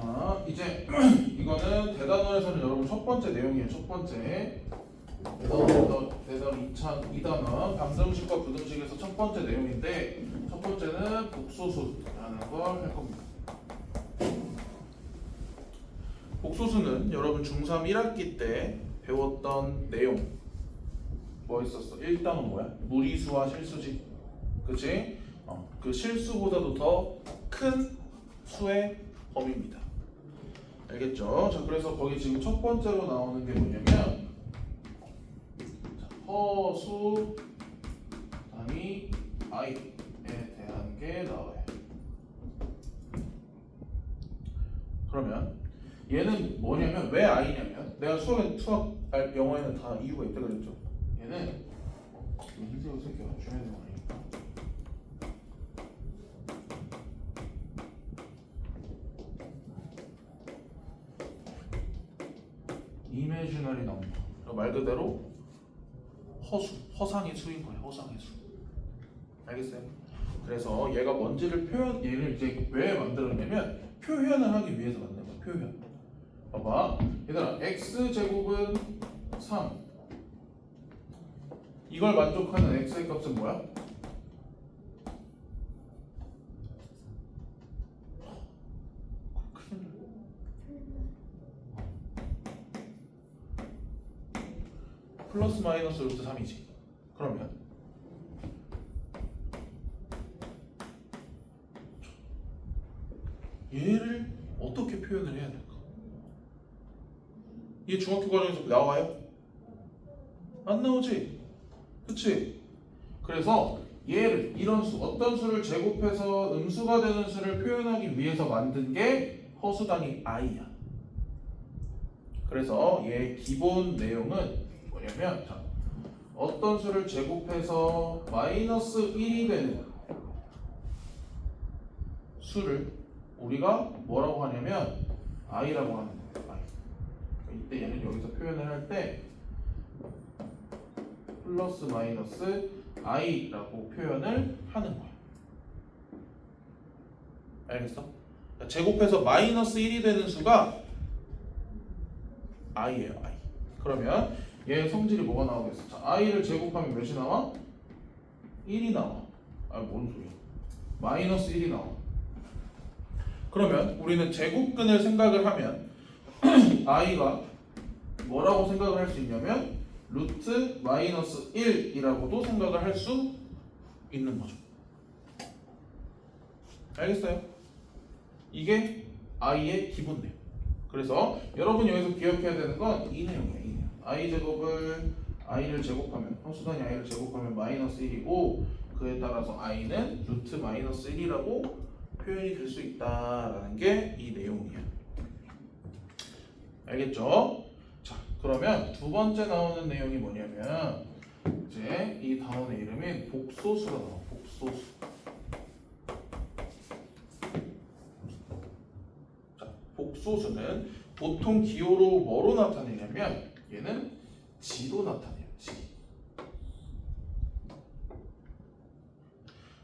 자, 이제 이거는 대단원에서는 여러분 첫 번째 내용이에요. 첫 번째 대단원 2단원 방정식과 부등식에서 첫 번째 내용인데 첫 번째는 복소수라는 걸 할 겁니다. 복소수는 여러분 중3 1학기 때 배웠던 내용 뭐 있었어? 1단원 뭐야? 무리수와 실수지. 그치? 그 실수보다도 더 큰 수의 범위입니다. 알겠죠? 자, 그래서 거기 지금 첫 번째로 나오는 게 뭐냐면 허수 단위 i에 대한 게 나와요. 그러면 얘는 뭐냐면 왜 i냐면 내가 수학 영어에는 다 이유가 있다 그랬죠. 얘는 흰색으로 쓸게요. 주면 되는 거 아니니까. 이미지널이 나온다. 말 그대로 허상의 수인 거예요. 허상의 수. 알겠어요? 그래서 얘가 뭔지를 얘를 이제 왜 만들었냐면 표현을 하기 위해서 만든 거야. 표현. 봐봐. 얘들아, x제곱은 3. 이걸 만족하는 x의 값은 뭐야? 플러스 마이너스 루트 3이지. 그러면 얘를 어떻게 표현을 해야 될까? 이게 중학교 과정에서 나와요? 안 나오지? 그치? 그래서 얘를 이런 수, 어떤 수를 제곱해서 음수가 되는 수를 표현하기 위해서 만든 게 허수단위 i야. 그래서 얘 기본 내용은 뭐냐면 자, 어떤 수를 제곱해서 마이너스 1이 되는 수를 우리가 뭐라고 하냐면 i라고 하는 거예요. i. 이때 얘는 여기서 표현을 할 때 플러스 마이너스 i라고 표현을 하는 거야. 알겠어? 그러니까 제곱해서 마이너스 1이 되는 수가 i예요. i. 그러면 얘 성질이 뭐가 나오겠어? 자, i를 제곱하면 몇이 나와? 1이 나와. 뭔 소리야? 마이너스 1이 나와. 그러면 우리는 제곱근을 생각을 하면 i가 뭐라고 생각을 할 수 있냐면 루트 마이너스 1이라고도 생각을 할 수 있는 거죠. 알겠어요? 이게 i의 기본 내용. 그래서 여러분이 여기서 기억해야 되는 건 이 내용이에요. 이 내용. i를 제곱하면 허수단위 i를 제곱하면 마이너스 1이고 그에 따라서 i는 루트 마이너스 1이라고 표현이 될 수 있다라는 게 이 내용이에요. 알겠죠? 자, 그러면 두 번째 나오는 내용이 뭐냐면 이제 이 단원의 이름인 복소수가 나와. 복소수. 자, 복소수는 보통 기호로 뭐로 나타내냐면 얘는 지로 나타내요. 지.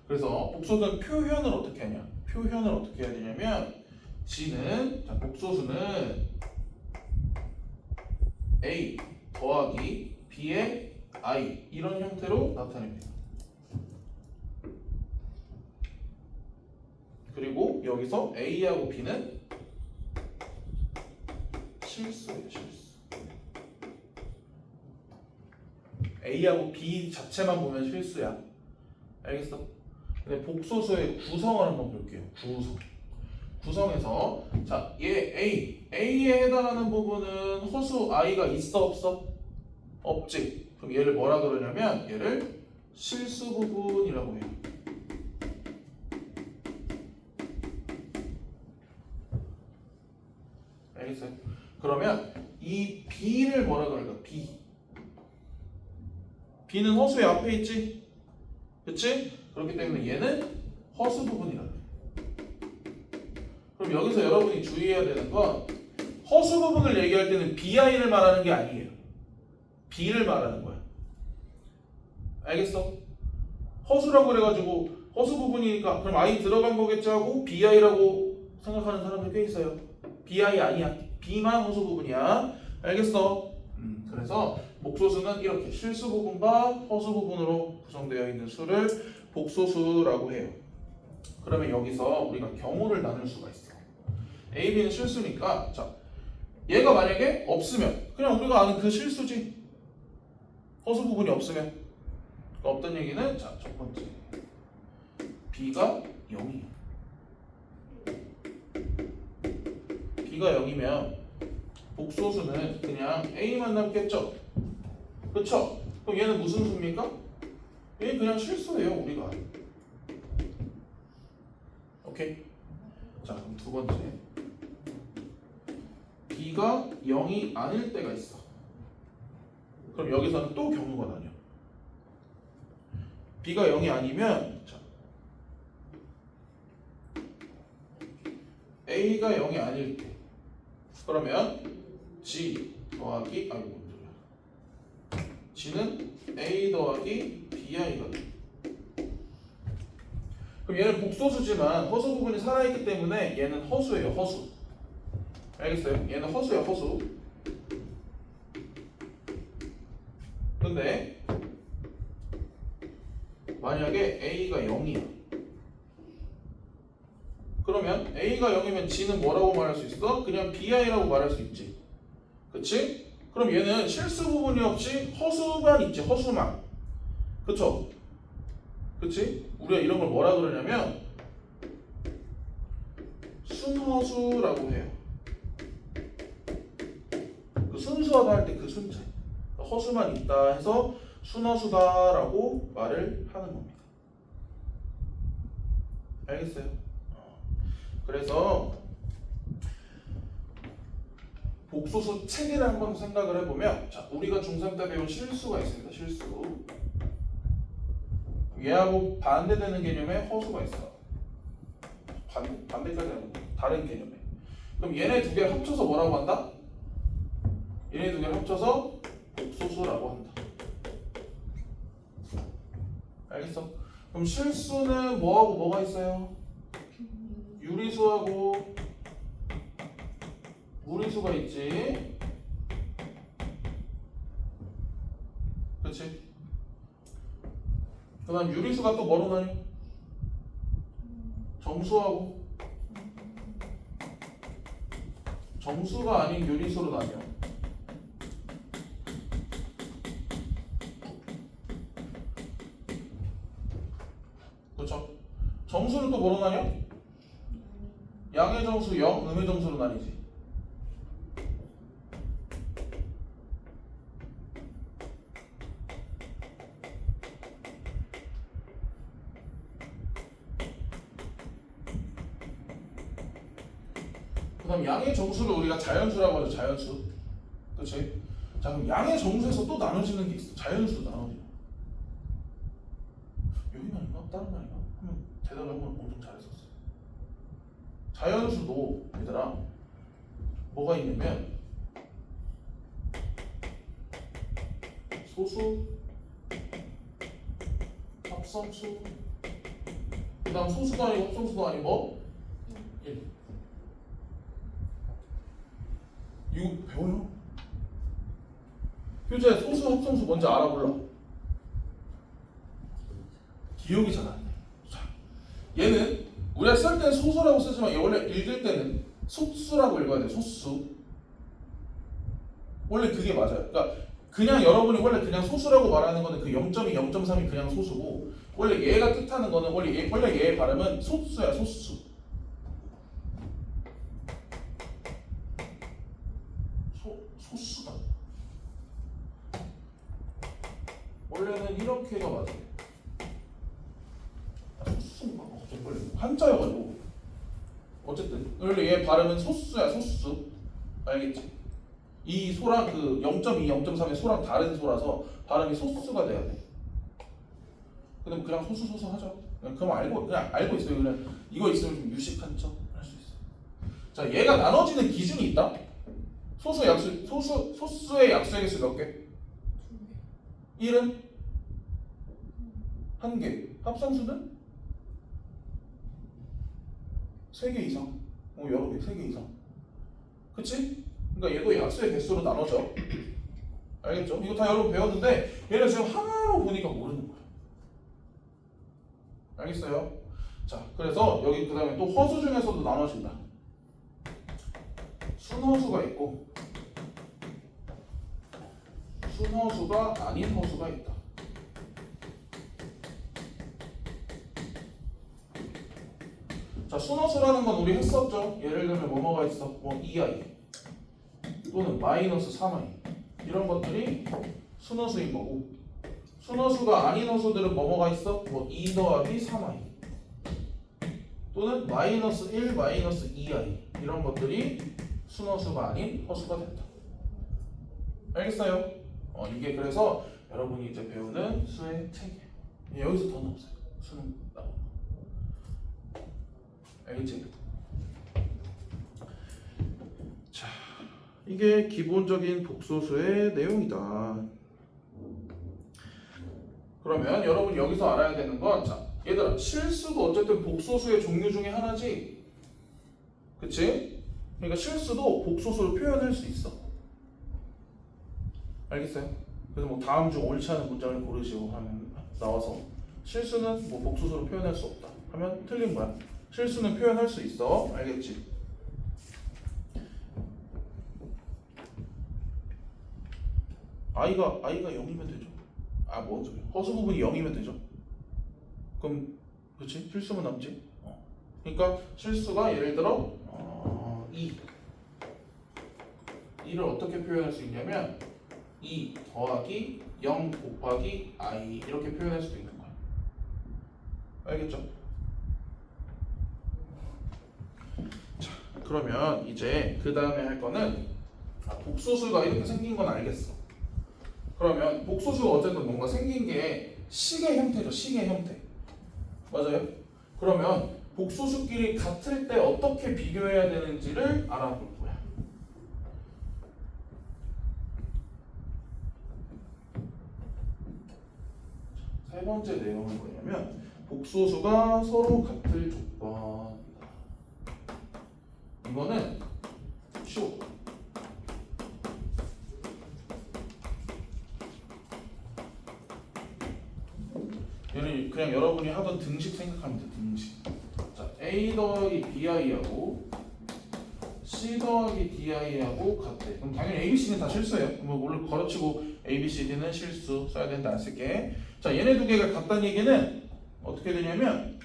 그래서 복소수는 표현을 어떻게 하냐? 표현을 어떻게 해야 되냐면 지는 자, 복소수는 a 더하기 b의 i 이런 형태로 나타냅니다. 그리고 여기서 a하고 b는 실수예요. 실수. a하고 b 자체만 보면 실수야. 알겠어? 근데 복소수의 구성을 한번 볼게요. 구성에서 자, 얘 A에 해당하는 부분은 허수 i가 있어 없어? 없지. 그럼 얘를 뭐라 그러냐면 얘를 실수 부분이라고 해요. 알겠어요? 그러면 이 B를 뭐라 그럴까? B는 허수의 앞에 있지? 그치? 그렇기 때문에 얘는 허수 부분이라고 해요. 그럼 여기서 여러분이 주의해야 되는 건 허수 부분을 얘기할 때는 bi를 말하는 게 아니에요. b를 말하는 거야. 알겠어? 허수라고 그래가지고 허수 부분이니까 그럼 i 들어간 거겠지 하고 bi라고 생각하는 사람들이 꽤 있어요. BI 아니야. B만 허수 부분이야. 알겠어? 그래서 복소수는 이렇게 실수 부분과 허수 부분으로 구성되어 있는 수를 복소수라고 해요. 그러면 여기서 우리가 경우를 나눌 수가 있어. A, B는 실수니까 자 얘가 만약에 없으면 그냥 우리가 아는 그 실수지. 허수 부분이 없으면 없던 얘기는 자 첫 번째 B가 0이에요. B가 0이면 복소수는 그냥 A만 남겠죠? 그쵸? 그럼 얘는 무슨 수입니까? 얘는 그냥 실수예요 우리가. 오케이? 자 그럼 두 번째 B가 0이 아닐 때가 있어. 그럼 여기서는 또 경우가 나뉘어. B가 0이 아니면 자, A가 0이 아닐 때 그러면 G 더하기 아이고 뭔 소리야. G는 A 더하기 BI가 돼. 그럼 얘는 복소수지만 허수 부분이 살아있기 때문에 얘는 허수예요. 허수. 알겠어요? 얘는 허수야 허수. 근데 만약에 A가 0이야. 그러면 A가 0이면 G는 뭐라고 말할 수 있어? 그냥 BI라고 말할 수 있지. 그치? 그럼 얘는 실수 부분이 없이 허수만 있지. 허수만. 그쵸? 그치? 우리가 이런 걸 뭐라 그러냐면 순허수라고 해요. 그 순수하다 할 때 그 순자. 허수만 있다 해서 순허수다라고 말을 하는 겁니다. 알겠어요? 그래서 복소수 체계를 한번 생각을 해보면 자 우리가 중3 때 배운 실수가 있습니다. 실수. 얘하고 반대되는 개념에 허수가 있어. 반대까지 아니고 다른 개념에. 그럼 얘네 두 개를 합쳐서 뭐라고 한다? 얘네 두 개를 합쳐서 복소수라고 한다. 알겠어? 그럼 실수는 뭐하고 뭐가 있어요? 유리수하고 무리수가 있지. 그렇지? 그 다음 유리수가 또 뭐로 나뉘어? 정수하고 정수가 아닌 유리수로 나뉘어. 그렇죠? 정수는 또 뭐로 나뉘어? 양의 정수 0, 음의 정수로 나뉘지. 그 다음 양의 정수를 우리가 자연수라고 하죠. 자연수. 그치? 자 그럼 양의 정수에서 또 나눠지는 게 있어. 자연수도 나눠져. 여기 말인가? 다른 말인가? 하면 대답을 한번 엄청 잘했었어. 자연수도 얘들아 뭐가 있냐면 소수, 합성수, 그 다음 소수도 아니고 합성수도 아니고 뭐? 1. 이거 배워요? 효재 소수, 합성수 뭔지 알아볼라? 기억이 잘 안 나. 자, 얘는 우리가 쓸 때는 소수라고 쓰지만 얘 원래 읽을 때는 속수라고 읽어야 돼. 소수. 원래 그게 맞아요. 그러니까 그냥 여러분이 원래 그냥 소수라고 말하는 거는 그 0.2, 0.3이 그냥 소수고 원래 얘가 뜻하는 거는 원래 얘의 발음은 소수야. 소수. 소수다. 원래는 이렇게가 맞아요. 소수인가? 원래 한자여가지고 어쨌든 원래 얘 발음은 소수야. 소수. 알겠지? 이 소랑 그 0.2, 0.3의 소랑 다른 소라서 발음이 소수가 돼야 돼. 근데 그냥 소수 하죠. 그냥 알고 있어요. 그냥 이거 있으면 좀 유식한 척 할 수 있어. 자, 얘가 나눠지는 기준이 있다. 소수의 약수의 개수 몇 개? 1은 1개. 합성수는 3개 이상. 여러 개, 3개 이상. 그치? 그러니까 얘도 약수의 개수로 나눠져. 알겠죠? 이거 다 여러분 배웠는데 얘는 지금 하나로 보니까 모르는 거야. 알겠어요? 자, 그래서 여기 그 다음에 또 허수 중에서도 나눠진다. 순허수가 있고 순허수가 아닌 허수가 있다. 자, 순허수라는 건 우리 했었죠. 예를 들면 뭐뭐가 있어? 뭐 2i 또는 마이너스 3i 이런 것들이 순허수인 거고, 순허수가 아닌 허수들은 뭐뭐가 있어? 뭐 2 더하기 3i 또는 마이너스 1 마이너스 2i 이런 것들이 순허수가 아닌 허수가 된다. 알겠어요? 이게 그래서 여러분이 이제 배우는 수의 책이에요. 여기서 더는 없어요. 수는 나오는 거. 알겠지? 자, 이게 기본적인 복소수의 내용이다. 그러면 여러분 여기서 알아야 되는 건, 자, 얘들아, 실수도 어쨌든 복소수의 종류 중에 하나지. 그치? 그러니까 실수도 복소수로 표현할 수 있어. 알겠어요? 그래서 뭐 다음 중 옳지 않은 문장을 고르시오 하면 나와서 실수는 뭐 복소수로 표현할 수 없다 하면 틀린 거야. 실수는 표현할 수 있어. 알겠지? i가 0이면 되죠. 뭔 소리야? 허수 부분이 0이면 되죠. 그럼 그렇지? 실수만 남지. 그러니까 실수가 예를 들어 2를 어떻게 표현할 수 있냐면 2 더하기 0 곱하기 i 이렇게 표현할 수도 있는 거야. 알겠죠? 자, 그러면 이제 그 다음에 할 거는 복소수가 이렇게 생긴 건 알겠어. 그러면 복소수가 어쨌든 뭔가 생긴 게 식의 형태죠. 식의 형태. 맞아요? 그러면 복소수끼리 같을 때 어떻게 비교해야 되는지를 알아볼 거야. 세 번째 내용은 뭐냐면 복소수가 서로 같을 조건이다. 이거는 쉬워. 얘는 그냥 여러분이 하던 등식 생각하면 돼. 등식. 자, a 더하기 bi하고 c 더하기 di하고 같대. 그럼 당연히 a, b, c는 다 실수예요. 뭐 물론 걸어치고 a, b, c, d는 실수 써야 된다 안 쓸게. 자, 얘네 두 개가 같다는 얘기는 어떻게 되냐면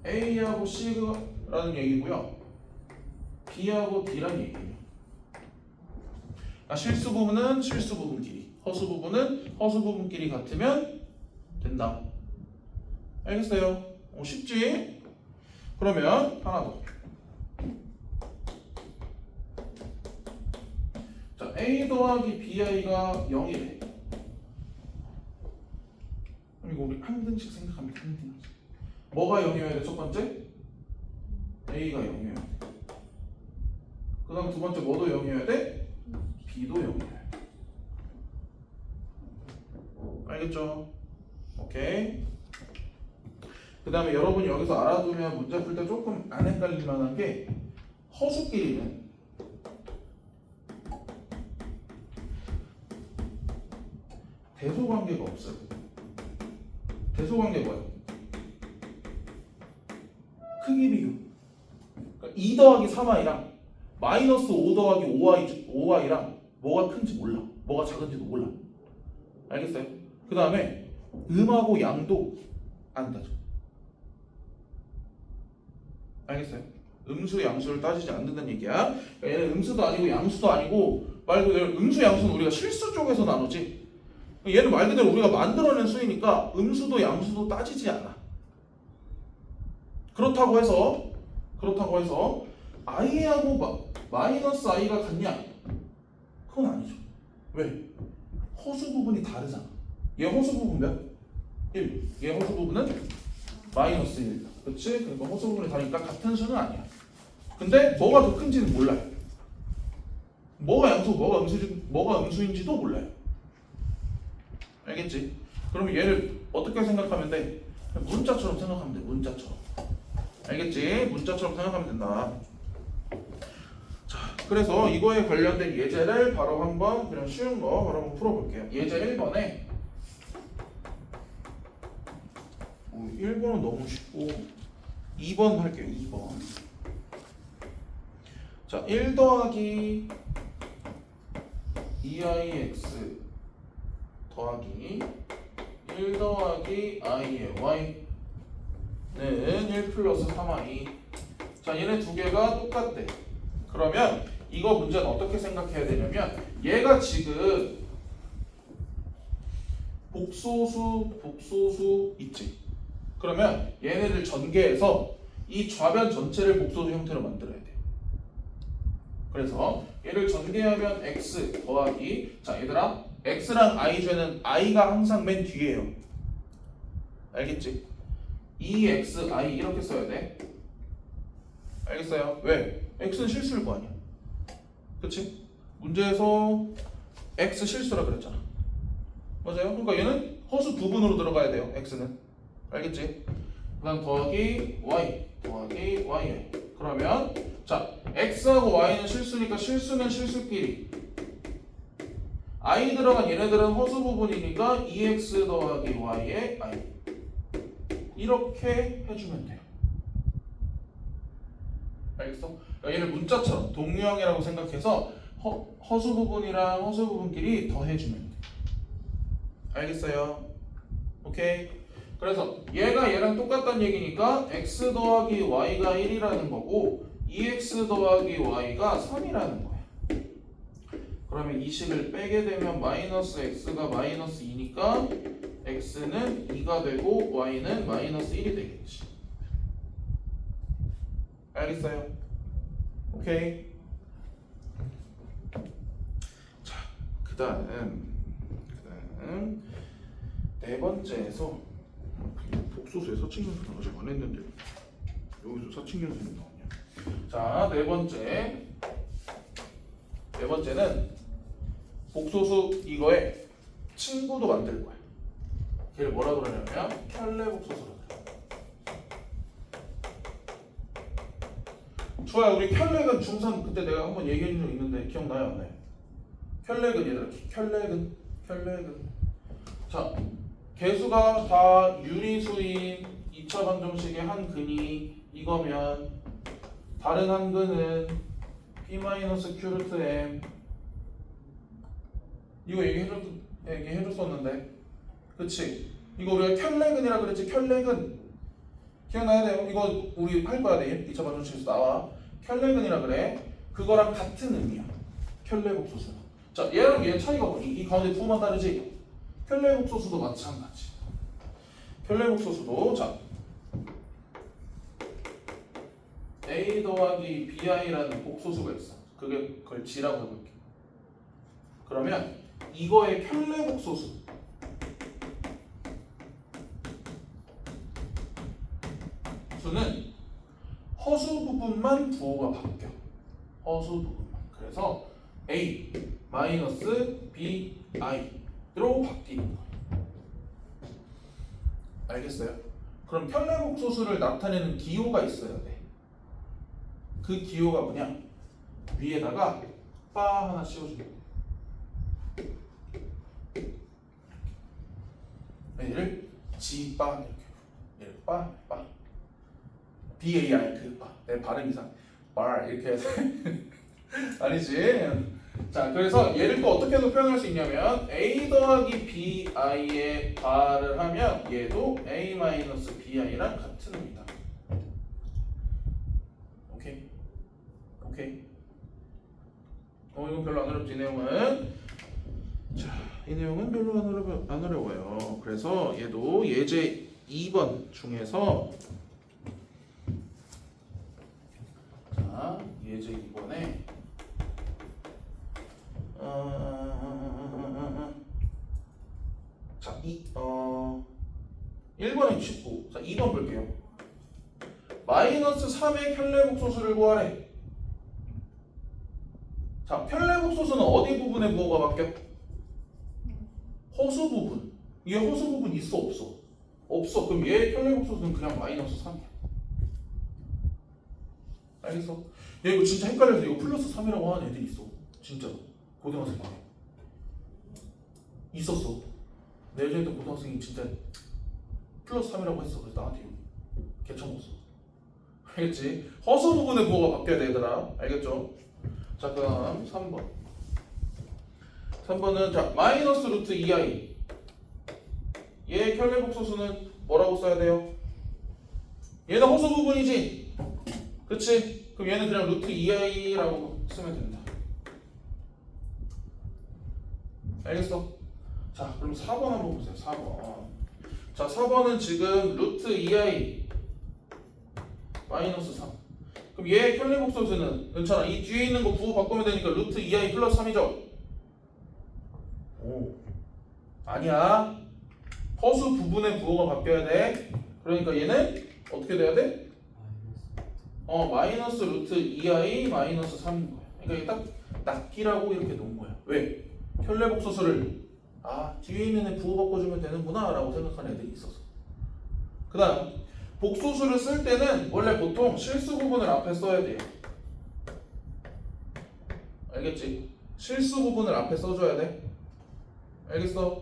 a하고 c라는 얘기고요, b하고 d라는 얘기예요. 실수 부분은 실수 부분끼리, 허수 부분은 허수 부분끼리 같으면 된다. 알겠어요? 쉽지? 그러면 하나 더. 자, a 더하기 bi가 0이래. 그럼 이거 우리 한 등씩 생각하면 한 등씩. 뭐가 0이어야 돼? 첫 번째? a가 0이어야 돼. 그 다음 두 번째 뭐도 0이어야 돼? b도 0이어야 돼. 알겠죠? 오케이. 그 다음에 여러분이 여기서 알아두면 문제 풀 때 조금 안 헷갈릴 만한 게, 허수끼리는 대소관계가 없어요. 대소관계 뭐야? 크기 비교. 그러니까 2 더하기 3i랑 마이너스 5 더하기 5i랑 뭐가 큰지 몰라. 뭐가 작은지도 몰라. 알겠어요? 그 다음에 음하고 양도 안 따져. 알겠어요? 음수 양수를 따지지 않는다는 얘기야. 그러니까 얘는 음수도 아니고 양수도 아니고, 말 그대로 음수 양수는 우리가 실수 쪽에서 나누지, 얘는 말 그대로 우리가 만들어낸 수이니까 음수도 양수도 따지지 않아. 그렇다고 해서 i하고 마이너스 i가 같냐? 그건 아니죠. 왜? 허수 부분이 다르잖아. 얘 허수 부분 몇? 1. 얘 허수 부분은 마이너스 1. 그렇지? 그러니까 허수 부분이 다르니까 같은 수는 아니야. 근데 뭐가 더 큰지는 몰라요. 뭐가 양수, 뭐가 음수인지도 몰라요. 알겠지? 그러면 얘를 어떻게 생각하면 돼? 문자처럼 생각하면 돼. 문자처럼. 알겠지? 문자처럼 생각하면 된다. 자, 그래서 이거에 관련된 예제를 바로 한번 그냥 쉬운 거 바로 한번 풀어볼게요. 예제 1번에 1번은 너무 쉽고 2번 할게요. 2번. 자, 1 더하기 2ix 더하기 1 더하기 i의 y는 1 플러스 3i. 자, 얘네 두 개가 똑같대. 그러면 이거 문제는 어떻게 생각해야 되냐면 얘가 지금 복소수 있지. 그러면 얘네들 전개해서 이 좌변 전체를 복소수 형태로 만들어야 돼. 그래서 얘를 전개하면 x 더하기, 자 얘들아, x랑 i 죄는 i가 항상 맨 뒤에요. 알겠지? 2xi 이렇게 써야 돼. 알겠어요? 왜? x는 실수일 거 아니야. 그치? 문제에서 x 실수라 그랬잖아. 맞아요? 그러니까 얘는 허수 부분으로 들어가야 돼요. x는. 알겠지? 그 다음 더하기 y 더하기 y. 그러면 자, x하고 y는 실수니까 실수는 실수끼리, i 들어간 얘네들은 허수 부분이니까 2x 더하기 y의 i. 이렇게 해주면 돼요. 알겠어? 그러니까 얘를 문자처럼 동유형이라고 생각해서 허수 부분이랑 허수 부분끼리 더해주면 돼. 알겠어요? 오케이? 그래서 얘가 얘랑 똑같다는 얘기니까 x 더하기 y가 1이라는 거고 2x 더하기 y가 3이라는 거야. 그러면 이 식을 빼게 되면 마이너스 x가 마이너스 2니까 x는 2가 되고 y는 마이너스 1이 되겠지. 알겠어요? 오케이. 자, 그 다음 네 번째에서 복소수에 사칙연수는 아직 안 했는데 여기서 사칙연수는 나오냐. 자, 네 번째는 복소수 이거에 친구도 만들 거야. 걔를 뭐라 그러냐면 켤레 복소수라 그래. 좋아요. 우리 켤레근 중3 그때 내가 한번 얘기한 적 있는데 기억나요? 안 나요? 켤레근 얘들아, 켤레근. 자, 개수가 다 유리수인 2차 방정식의 한 근이 이거면 다른 한 근은 p-q 루트 m. 이거 얘기해줬었는데, 그치? 이거 우리가 켤레근이라 그랬지. 켤레근 기억나야 돼요. 이거 우리 할 거야. 내일 2차 방정식에서 나와. 켤레근이라 그래. 그거랑 같은 의미야. 켤레 복소수. 자, 얘랑 얘 차이가 뭐니? 이 가운데 부호만 다르지? 켤레 복소수도 마찬가지. 켤레 복소수도 자 a 더하기 bi라는 복소수가 있어. 그걸 g라고 해볼게. 그러면 이거의 켤레 복소수 수는 허수 부분만 부호가 바뀌어. 허수 부분만. 그래서 a 마이너스 bi로 바뀌는 거예요. 알겠어요? 그럼 켤레 복소수를 나타내는 기호가 있어야 돼. 그 기호가 뭐냐? 위에다가 바 하나 씌워주면 돼. 얘를 G바 이렇게. 얘를 바. BAR 그 바. 내 발음 이상. bar 이렇게 해서 아니지. 자, 그래서 얘를 또 어떻게도 표현할 수 있냐면 a 더하기 bi의 바를 하면 얘도 a 마이너스 bi랑 같은 의미다. 오케이. 이건 별로 안 어렵지. 이 내용은. 자, 이 내용은 별로 안 어려워요. 그래서 얘도 예제 2번 중에서 자, 예제 2번에 자, 1번은 쉽고, 자, 2번 볼게요. 마이너스 3의 켤레 복소수를 구하래. 자, 켤레 복소수는 어디 부분에 부호가 바뀌어? 허수 부분. 얘 허수 부분 있어 없어? 없어. 그럼 얘 켤레 복소수는 그냥 마이너스 3이야. 알겠어? 야 이거 진짜 헷갈려서 이거 플러스 3이라고 하는 애들이 있어. 진짜 고등학생 중에 있었어. 내 예전에 있던 고등학생이 진짜 플러스 3이라고 했어. 그래서 나한테 개쳐먹었어. 알겠지? 허수 부분의 부호가 바뀌어야 돼 얘들아. 알겠죠? 자 그럼 3번 3번은 자 마이너스 루트 2i 얘의 켤레복소수는 뭐라고 써야 돼요? 얘는 허수 부분이지? 그치? 그럼 얘는 그냥 루트 2i라고 쓰면 된다. 알겠어? 자 그럼 4번 한번 보세요. 4번 자 4번은 지금 루트 2i 마이너스 3 그럼 얘의 켤레복소수는 괜찮아. 이 뒤에 있는 거 부호 바꾸면 되니까 루트 2i 플러스 3이죠? 오 아니야. 허수 부분의 부호가 바뀌어야 돼. 그러니까 얘는 어떻게 돼야 돼? 마이너스 루트 2i 마이너스 3인 거야. 그러니까 이게 딱 낫기라고 이렇게 놓은 거야. 왜? 켤레복소수를 뒤에 있는 애 부호 바꿔주면 되는구나 라고 생각하는 애들이 있어서. 그 다음 복소수를 쓸 때는 원래 보통 실수 부분을 앞에 써야 돼요. 알겠지? 실수 부분을 앞에 써줘야 돼. 알겠어?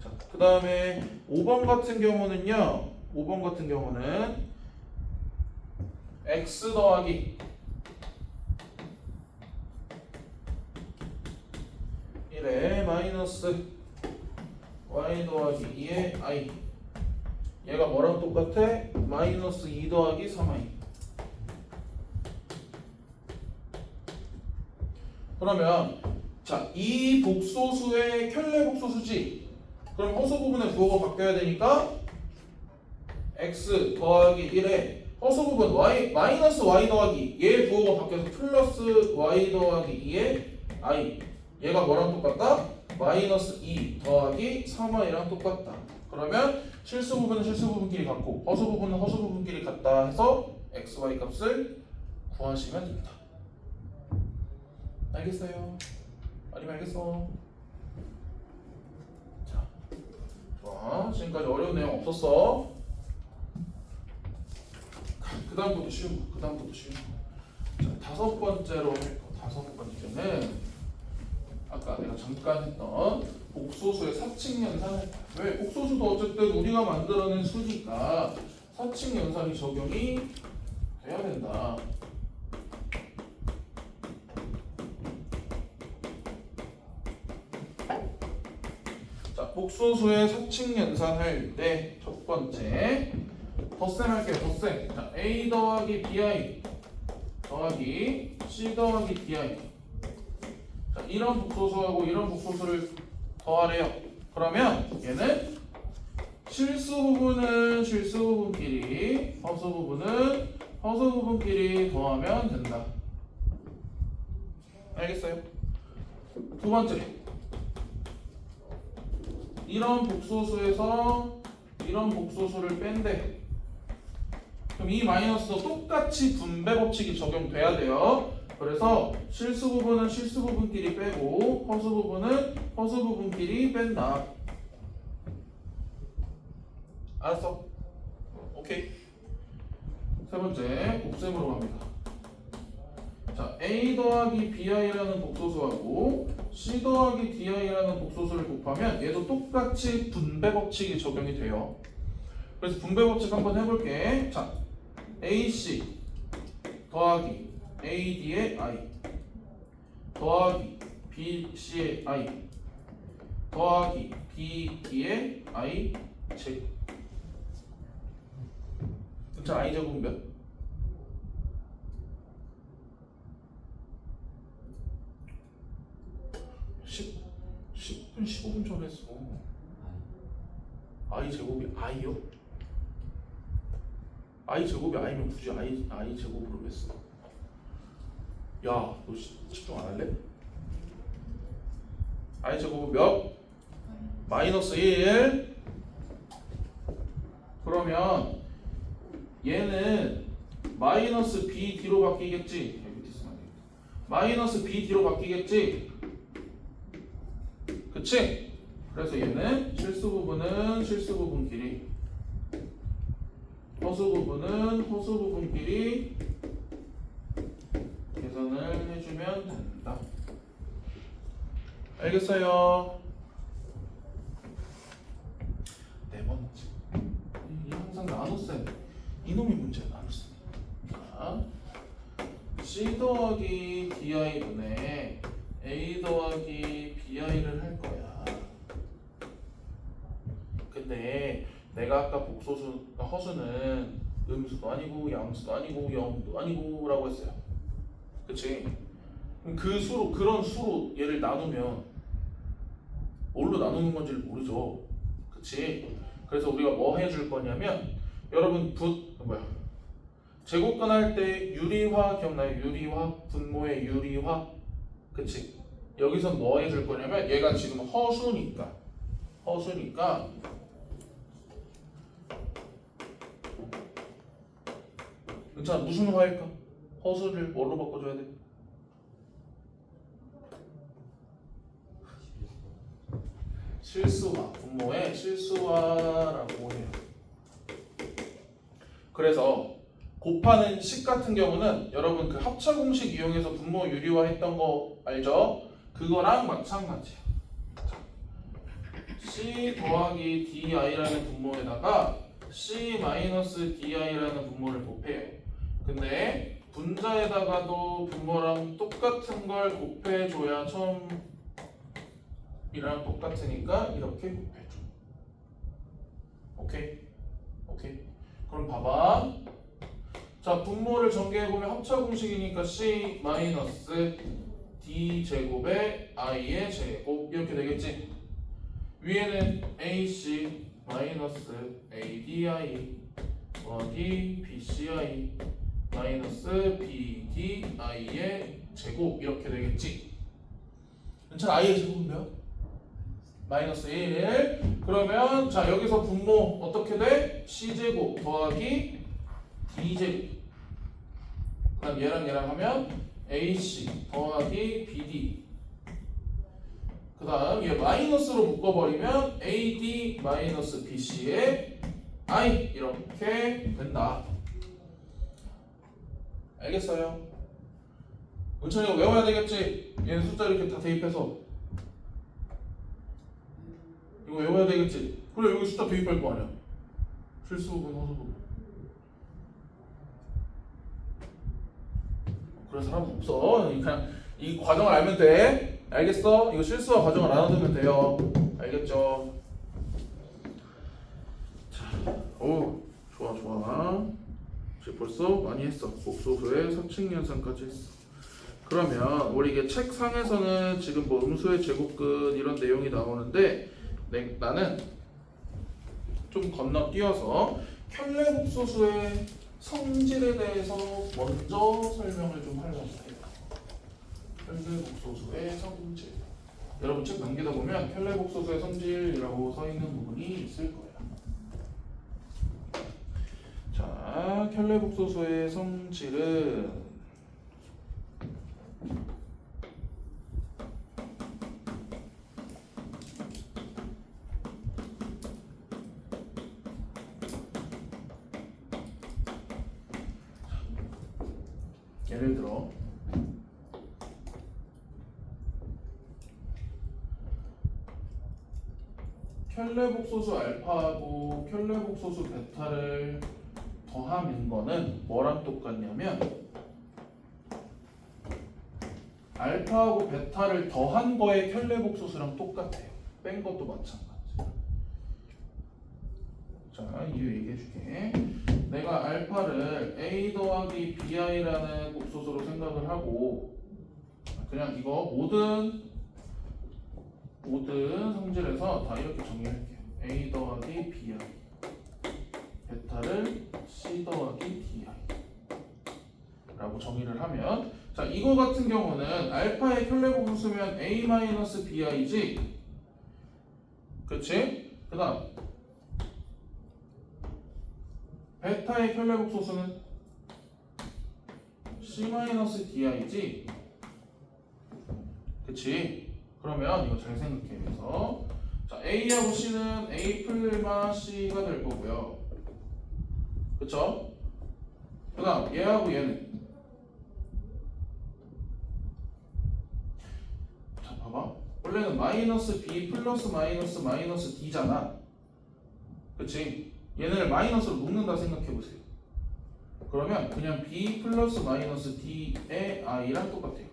자, 그 다음에 5번 같은 경우는요. 5번 같은 경우는 x 더하기 1에 마이너스 y 더하기 2의 i 얘가 뭐랑 똑같아? 마이너스 2 더하기 3i. 그러면 자, 이 복소수의 켤레복소수지. 그럼 허수 부분의 부호가 바뀌어야 되니까 x 더하기 1에 허수 부분 y 마이너스 y 더하기 얘의 부호가 바뀌어서 플러스 y 더하기 2의 i. 얘가 뭐랑 똑같다? 마이너스 2 더하기 3i랑 똑같다. 그러면 실수 부분은 실수 부분끼리 같고 허수 부분은 허수 부분끼리 같다 해서 x, y 값을 구하시면 됩니다. 알겠어요? 아니면 알겠어? 자, 좋아. 지금까지 어려운 내용 없었어. 그 다음부터 쉬운 거. 그 다음부터 쉬운 거. 자, 다섯 번째로 할 거. 다섯 번째는 아까 내가 잠깐 했던 복소수의 사칙연산을. 왜? 복소수도 어쨌든 우리가 만들어낸 수니까 사칙연산이 적용이 돼야 된다. 자, 복소수의 사칙연산할 때 첫 번째 덧셈 할게요. 덧셈. 자, a 더하기 bi 더하기 c 더하기 di. 자, 이런 복소수하고 이런 복소수를 더하래요. 그러면 얘는 실수 부분은 실수 부분끼리, 허수 부분은 허수 부분끼리 더하면 된다. 알겠어요? 두 번째, 이런 복소수에서 이런 복소수를 뺀대. 그럼 이 마이너스도 똑같이 분배 법칙이 적용돼야 돼요. 그래서 실수 부분은 실수 부분끼리 빼고 허수 부분은 허수 부분끼리 뺀다. 알았어? 오케이. 세 번째 곱셈으로 갑니다. 자, a 더하기 bi라는 복소수하고 c 더하기 di라는 복소수를 곱하면 얘도 똑같이 분배 법칙이 적용이 돼요. 그래서 분배 법칙 한번 해볼게. 자, ac 더하기 ad의 i 더하기 bc의 i 더하기 bd의 i 제곱. 자, i 제곱은 몇? 10분 15분 전에 했어. i 제곱이 i요? i 제곱이 i면 굳이 i 제곱으로 왜 써? 야, 너 집중 안 할래? i 제곱은 몇? 마이너스 1. 그러면 얘는 마이너스 bd로 바뀌겠지? 마이너스 bd로 바뀌겠지? 그치? 그래서 얘는 실수 부분은 실수 부분끼리, 허수 부분은 허수 부분끼리 알겠어요? 네 번째. 이 항상 나눗셈. 이놈이 문제야, 나눗셈. 자, C 더하기 DI분의 A 더하기 BI를 할 거야. 근데 내가 아까 복소수, 허수는 음수도 아니고 양수도 아니고 영도 아니고 라고 했어요. 그치? 그럼 그 수로, 그런 수로 얘를 나누면 뭘로 나누는 건지를 모르죠. 그치? 그래서 우리가 뭐 해줄 거냐면, 여러분 제곱근 할 때 유리화 기억나요? 유리화, 분모의 유리화. 그치? 여기서 뭐 해줄 거냐면, 얘가 지금 허수니까 자, 무슨 화일까? 허수를 뭘로 바꿔줘야 돼? 실수화, 분모의 실수화라고 해요. 그래서 곱하는 식 같은 경우는 여러분 그 합차 공식 이용해서 분모 유리화 했던 거 알죠? 그거랑 마찬가지야. C 더하기 DI라는 분모에다가 C 마이너스 DI라는 분모를 곱해요. 근데 분자에다가도 분모랑 똑같은 걸 곱해줘야 처음이랑 똑같으니까 이렇게 곱해줘. 오케이? 오케이. 그럼 봐봐. 자, 분모를 전개해보면 합차 공식이니까 C 마이너스 D 제곱에 I의 제곱 이렇게 되겠지? 위에는 AC 마이너스 ADI 더하기 BCI 마이너스 BDI의 제곱 이렇게 되겠지? 괜찮아? I의 제곱은 몇? 마이너스 1. 그러면 자 여기서 분모 어떻게 돼? C제곱 더하기 D제곱. 그다음 얘랑 하면 AC 더하기 BD. 그다음 얘 마이너스로 묶어버리면 AD 마이너스 BC의 I 이렇게 된다. 알겠어요? 은찬이 이거 외워야 되겠지? 얘는 숫자 이렇게 다 대입해서 이거 외워야 되겠지? 그래 여기 숫자 대입할 거 아니야? 실수분 허수분. 그런 사람 없어. 그냥 이 과정을 알면 돼. 알겠어? 이거 실수와 과정을 알아두면 돼요. 알겠죠? 자, 오, 좋아. 이제 벌써 많이 했어. 복소수의 상칙연산까지 했어. 그러면 우리 이게 책상에서는 지금 뭐 음수의 제곱근 이런 내용이 나오는데 나는 좀 건너뛰어서 켤레복소수의 성질에 대해서 먼저 설명을 좀 하려고 해요. 켤레복소수의 성질. 여러분 책 넘기다 보면 켤레복소수의 성질이라고 써 있는 부분이 있을 거예요. 자, 켤레복소수의 성질은 예를 들어 켤레복소수 알파하고 켤레복소수 베타를 더하는 거는 뭐랑 똑같냐면 알파하고 베타를 더한 거의 켤레복소수랑 똑같아요. 뺀 것도 마찬가지. 자, 이유 얘기해 줄게. 내가 알파를 A 더하기 BI라는 복소수로 생각을 하고 그냥 이거 모든 성질에서 다 이렇게 정의할게요. A 더하기 BI 베타를 C 더하기 DI 라고 정의를 하면 자 이거 같은 경우는 알파의 켤레복소수면 A 마이너스 BI지 그치? 그 다음 베타의 켤레복소수는 C 마이너스 DI지 그치? 그러면 이거 잘 생각해. 그래서 자 A하고 C는 A 플마 C가 될 거고요. 그쵸? 그 다음 얘하고 얘는 자 봐봐. 원래 원래는 마이너스 b 플러스 마이너스 마이너스 d잖아. 그치? 얘네를 마이너스로 묶는다 생각해보세요. 그러면 그냥 b 플러스 마이너스 d의 i랑 똑같아요.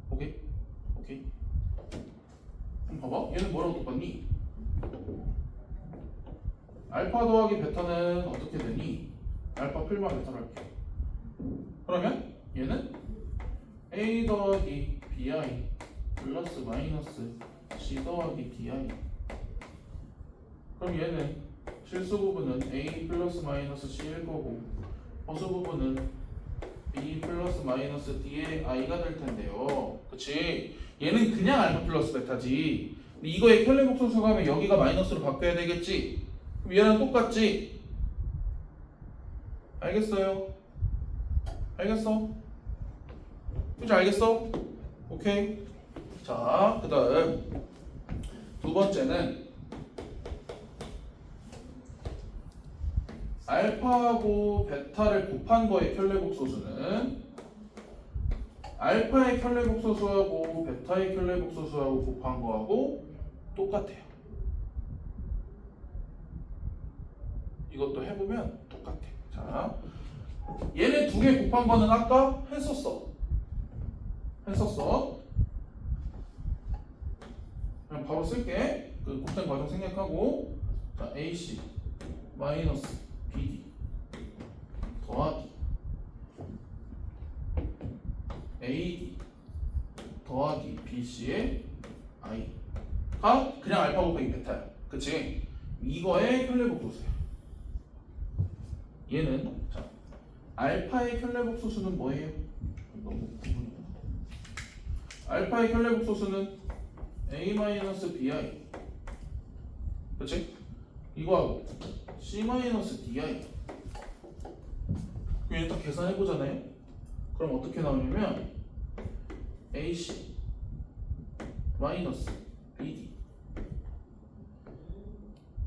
오케이? 오케이? 그럼 봐봐. 얘는 뭐랑 똑같니? 알파 더하기 베타는 어떻게 되니? 알파 풀마 베타로 할게. 그러면 얘는 a 더하기 bi 플러스 마이너스 c 더하기 di. 그럼 얘는 실수 부분은 a 플러스 마이너스 c일 거고 허수 부분은 b 플러스 마이너스 d의 i가 될 텐데요. 그치? 얘는 그냥 알파 플러스 베타지. 근데 이거의 켈레복소수가 하면 여기가 마이너스로 바뀌어야 되겠지? 그럼 얘는 똑같지? 알겠어요? 알겠어? 그치? 알겠어? 오케이. 자, 그 다음 두 번째는 알파하고 베타를 곱한 거의 켈레복소수는 알파의 켈레복소수하고 베타의 켈레복소수하고 곱한 거하고 똑같아요. 이것도 해보면 똑같아. 자, 얘네 두 개 곱한 거는 아까 했었어. 그냥 바로 쓸게. 그 곱셈 과정 생략하고, 자, AC 마이너스 BD 더하기 AD 더하기 BC의 I가 그냥 알파 곱하기 베타야. 그치? 이거의 켈레복소수야. 얘는 자, 알파의 켈레복소수는 뭐예요? 너무 구분이구나. 알파의 켈레복소수는 A-BI. 그치? 이거하고 C-DI. 그럼 일단 계산해보잖아요. 그럼 어떻게 나오냐면 AC 마이너스 BD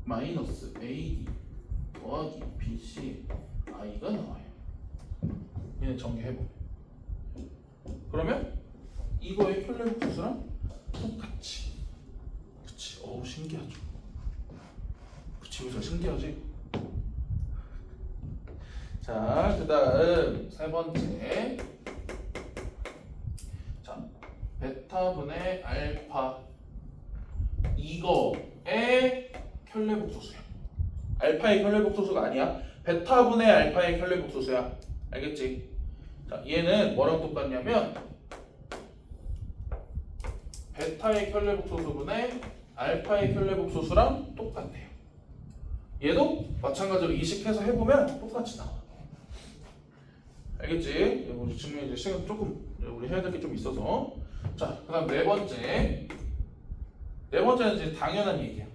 마이너스 AD 더하기 BC I가 나와요. 얘는 전개해보. 그러면 이거의 켈레복소수랑 똑같지. 그치? 어우 신기하죠. 그치? 그죠? 신기하지? 자, 그 다음 세 번째. 자, 베타분의 알파 이거의 켈레복소수야. 알파의 켈레복소수가 아니야. 베타분의 알파의 켈레복소수야. 알겠지? 자, 얘는 뭐랑 똑같냐면 베타의 켈레복소수분의 알파의 켈레복소수랑 똑같아요. 얘도 마찬가지로 이식해서 해보면 똑같이 나와. 알겠지? 우리 지금 이제 시간 조금 우리 해야 될 게 좀 있어서. 자, 그다음 네 번째. 네 번째는 이제 당연한 얘기야.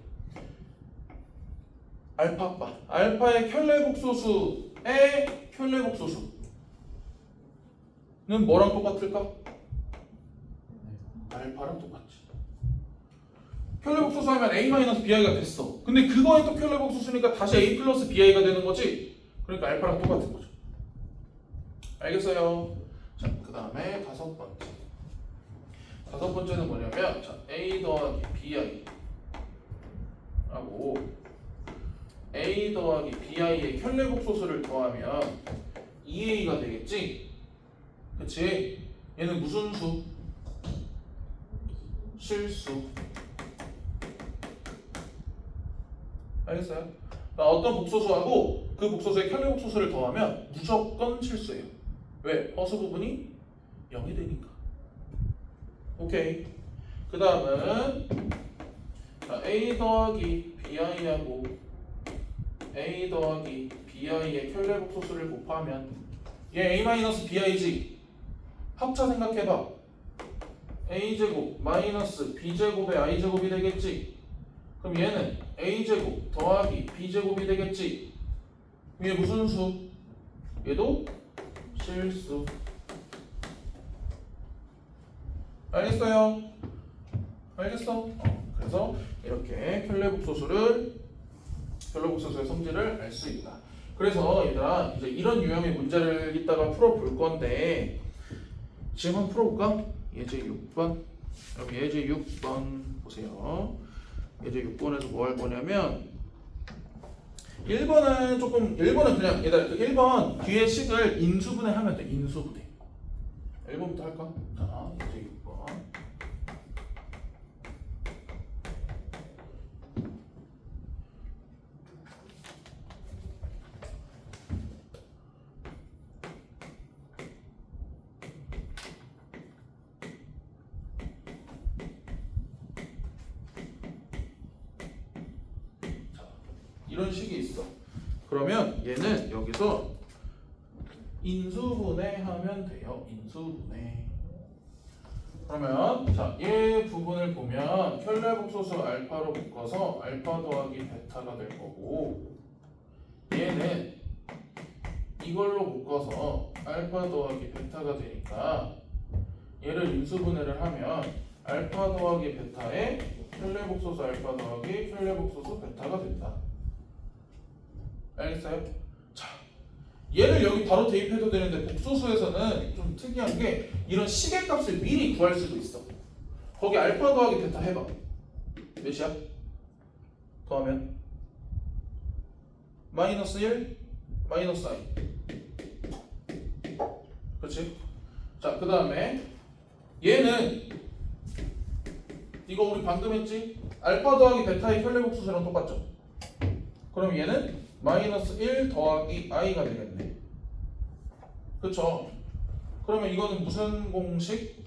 알파. 알파의 켈레복소수의 켈레복소수는 뭐랑 똑같을까? 알파랑 똑같지. 켈레복소수 하면 A-BI가 됐어. 근데 그거에 또 켈레복소수니까 다시 A 플러스 BI가 되는 거지. 그러니까 알파랑 똑같은 거죠. 알겠어요? 자, 그 다음에 다섯 번째. 다섯 번째는 뭐냐면, 자, A 더하기 BI 하고 A 더하기 BI의 켈레복소수를 더하면 2A가 되겠지? 그치? 얘는 무슨 수? 실수. 알겠어요? 어떤 복소수하고 그 복소수의 켈레복소수를 더하면 무조건 실수예요. 왜? 허수 부분이 0이 되니까. 오케이. 그 다음은 A 더하기 BI하고 A 더하기 BI의 켈레복소수를 곱하면 얘 A-BI지. 합차 생각해봐. A제곱 마이너스 B제곱의 I제곱이 되겠지. 그럼 얘는 A제곱 더하기 B제곱이 되겠지. 얘 무슨 수? 얘도 실수. 알겠어요? 알겠어? 그래서 이렇게 켈레복소수의 성질을 알 수 있다. 그래서 얘들아 이제 이런 유형의 문제를 이따가 풀어볼 건데 지금 한번 풀어볼까? 예제 6번. 그럼 예제 6번 보세요. 예제 6번에서 뭐 할 거냐면 1번은 그냥 얘들아 그 1번 뒤에 식을 인수분해 하면 돼. 인수분해. 1번부터 할까? 자, 예제 6번. 이런 식이 있어. 그러면 얘는 여기서 인수분해하면 돼요. 인수분해. 그러면 자, 얘 부분을 보면 켤레복소수 알파로 묶어서 알파 더하기 베타가 될 거고 얘는 이걸로 묶어서 알파 더하기 베타가 되니까 얘를 인수분해를 하면 알파 더하기 베타에 켤레복소수 알파 더하기 켤레복소수 베타가 된다. 알겠어요? 자, 얘를 여기 바로 대입해도 되는데 복소수에서는 좀 특이한 게 이런 식의 값을 미리 구할 수도 있어. 거기 알파 더하기 베타 해봐. 몇이야? 더하면 마이너스 1, 마이너스 i. 그렇지? 자, 그 다음에 얘는 이거 우리 방금 했지? 알파 더하기 베타의 켤레복소수랑 똑같죠? 그럼 얘는 마이너스 1 더하기 i가 되겠네. 그쵸? 그러면 이거는 무슨 공식?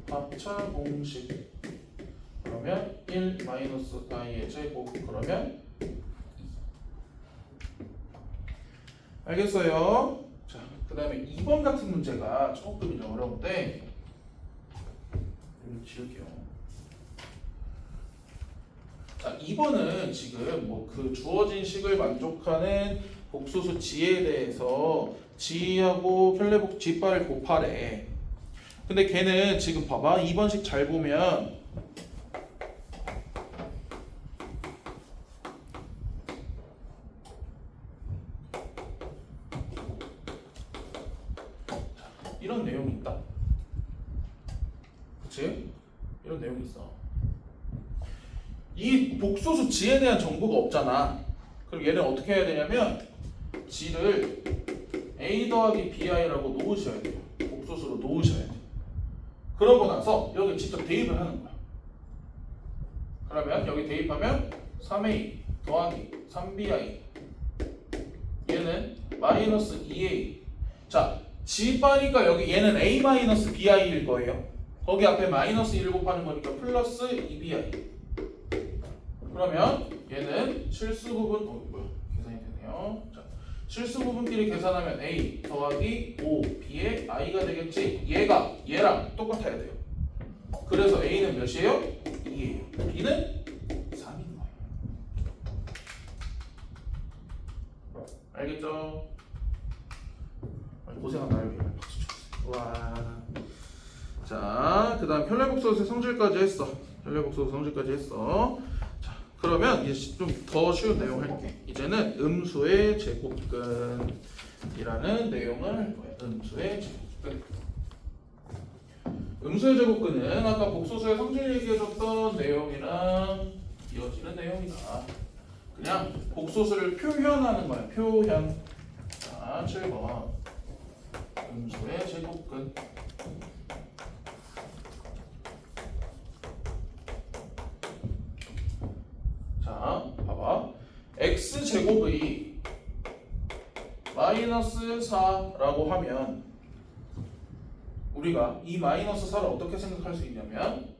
합차 공식. 그러면 1 마이너스 i의 제곱. 그러면 2. 알겠어요? 자, 그 다음에 2번 같은 문제가 조금 이제 어려운데 이거 지울게요. 자, 2번은 지금 뭐 그 주어진 식을 만족하는 복소수 g에 대해서 g하고 켤레복 g바를 곱하래. 근데 걔는 지금 봐봐. 2번식 잘 보면 이런 내용이 있다. 그치? 이런 내용이 있어. 이 복소수 g에 대한 정보가 없잖아. 그럼 얘는 어떻게 해야 되냐면 g를 a 더하기 bi라고 놓으셔야 돼요. 복소수로 놓으셔야 돼. 그러고 나서 여기 직접 대입을 하는 거야. 그러면 여기 대입하면 3a 더하기 3bi 얘는 마이너스 2a. 자, g바니까 여기 얘는 a 마이너스 bi일 거예요. 거기 앞에 마이너스 1 곱하는 거니까 플러스 2bi. 그러면 얘는 실수 부분 계산이 되네요. 자, 실수 부분끼리 계산하면 a 더하기 5b의 i가 되겠지. 얘가 얘랑 똑같아야 돼요. 그래서 a는 몇이에요? 2예요. b는 3인 거예요. 알겠죠? 고생한 나요. 박수 쳤어요. 와. 자, 그 다음 켤레복소수의 성질까지 했어. 켤레복소수 성질까지 했어. 그러면 이제 좀 더 쉬운 내용 할게. 이제는 음수의 제곱근이라는 내용을 할 거야. 음수의 제곱근. 음수의 제곱근은 아까 복소수의 성질 얘기해줬던 내용이랑 이어지는 내용이다. 그냥 복소수를 표현하는 거야. 표현. 자, 7번. 음수의 제곱근. 자, 봐봐. x제곱의 마이너스 4라고 하면 우리가 이 마이너스 4를 어떻게 생각할 수 있냐면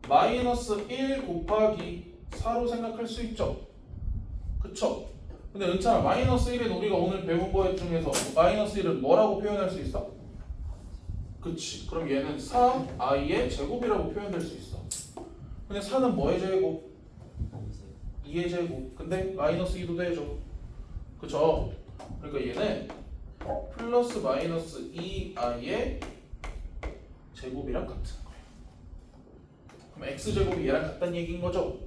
마이너스 1 곱하기 4로 생각할 수 있죠. 그쵸? 근데 은찬아, 마이너스 1은 우리가 오늘 배운 거 중에서 마이너스 1은 뭐라고 표현할 수 있어? 그치. 그럼 얘는 4i의 제곱이라고 표현될 수 있어. 근데 4는 뭐의 제곱? 2의 제곱. 근데 마이너스 2도 되죠. 그쵸? 그러니까 얘는 플러스 마이너스 2i의 제곱이랑 같은 거예요. 그럼 x제곱이 얘랑 같다는 얘기인 거죠?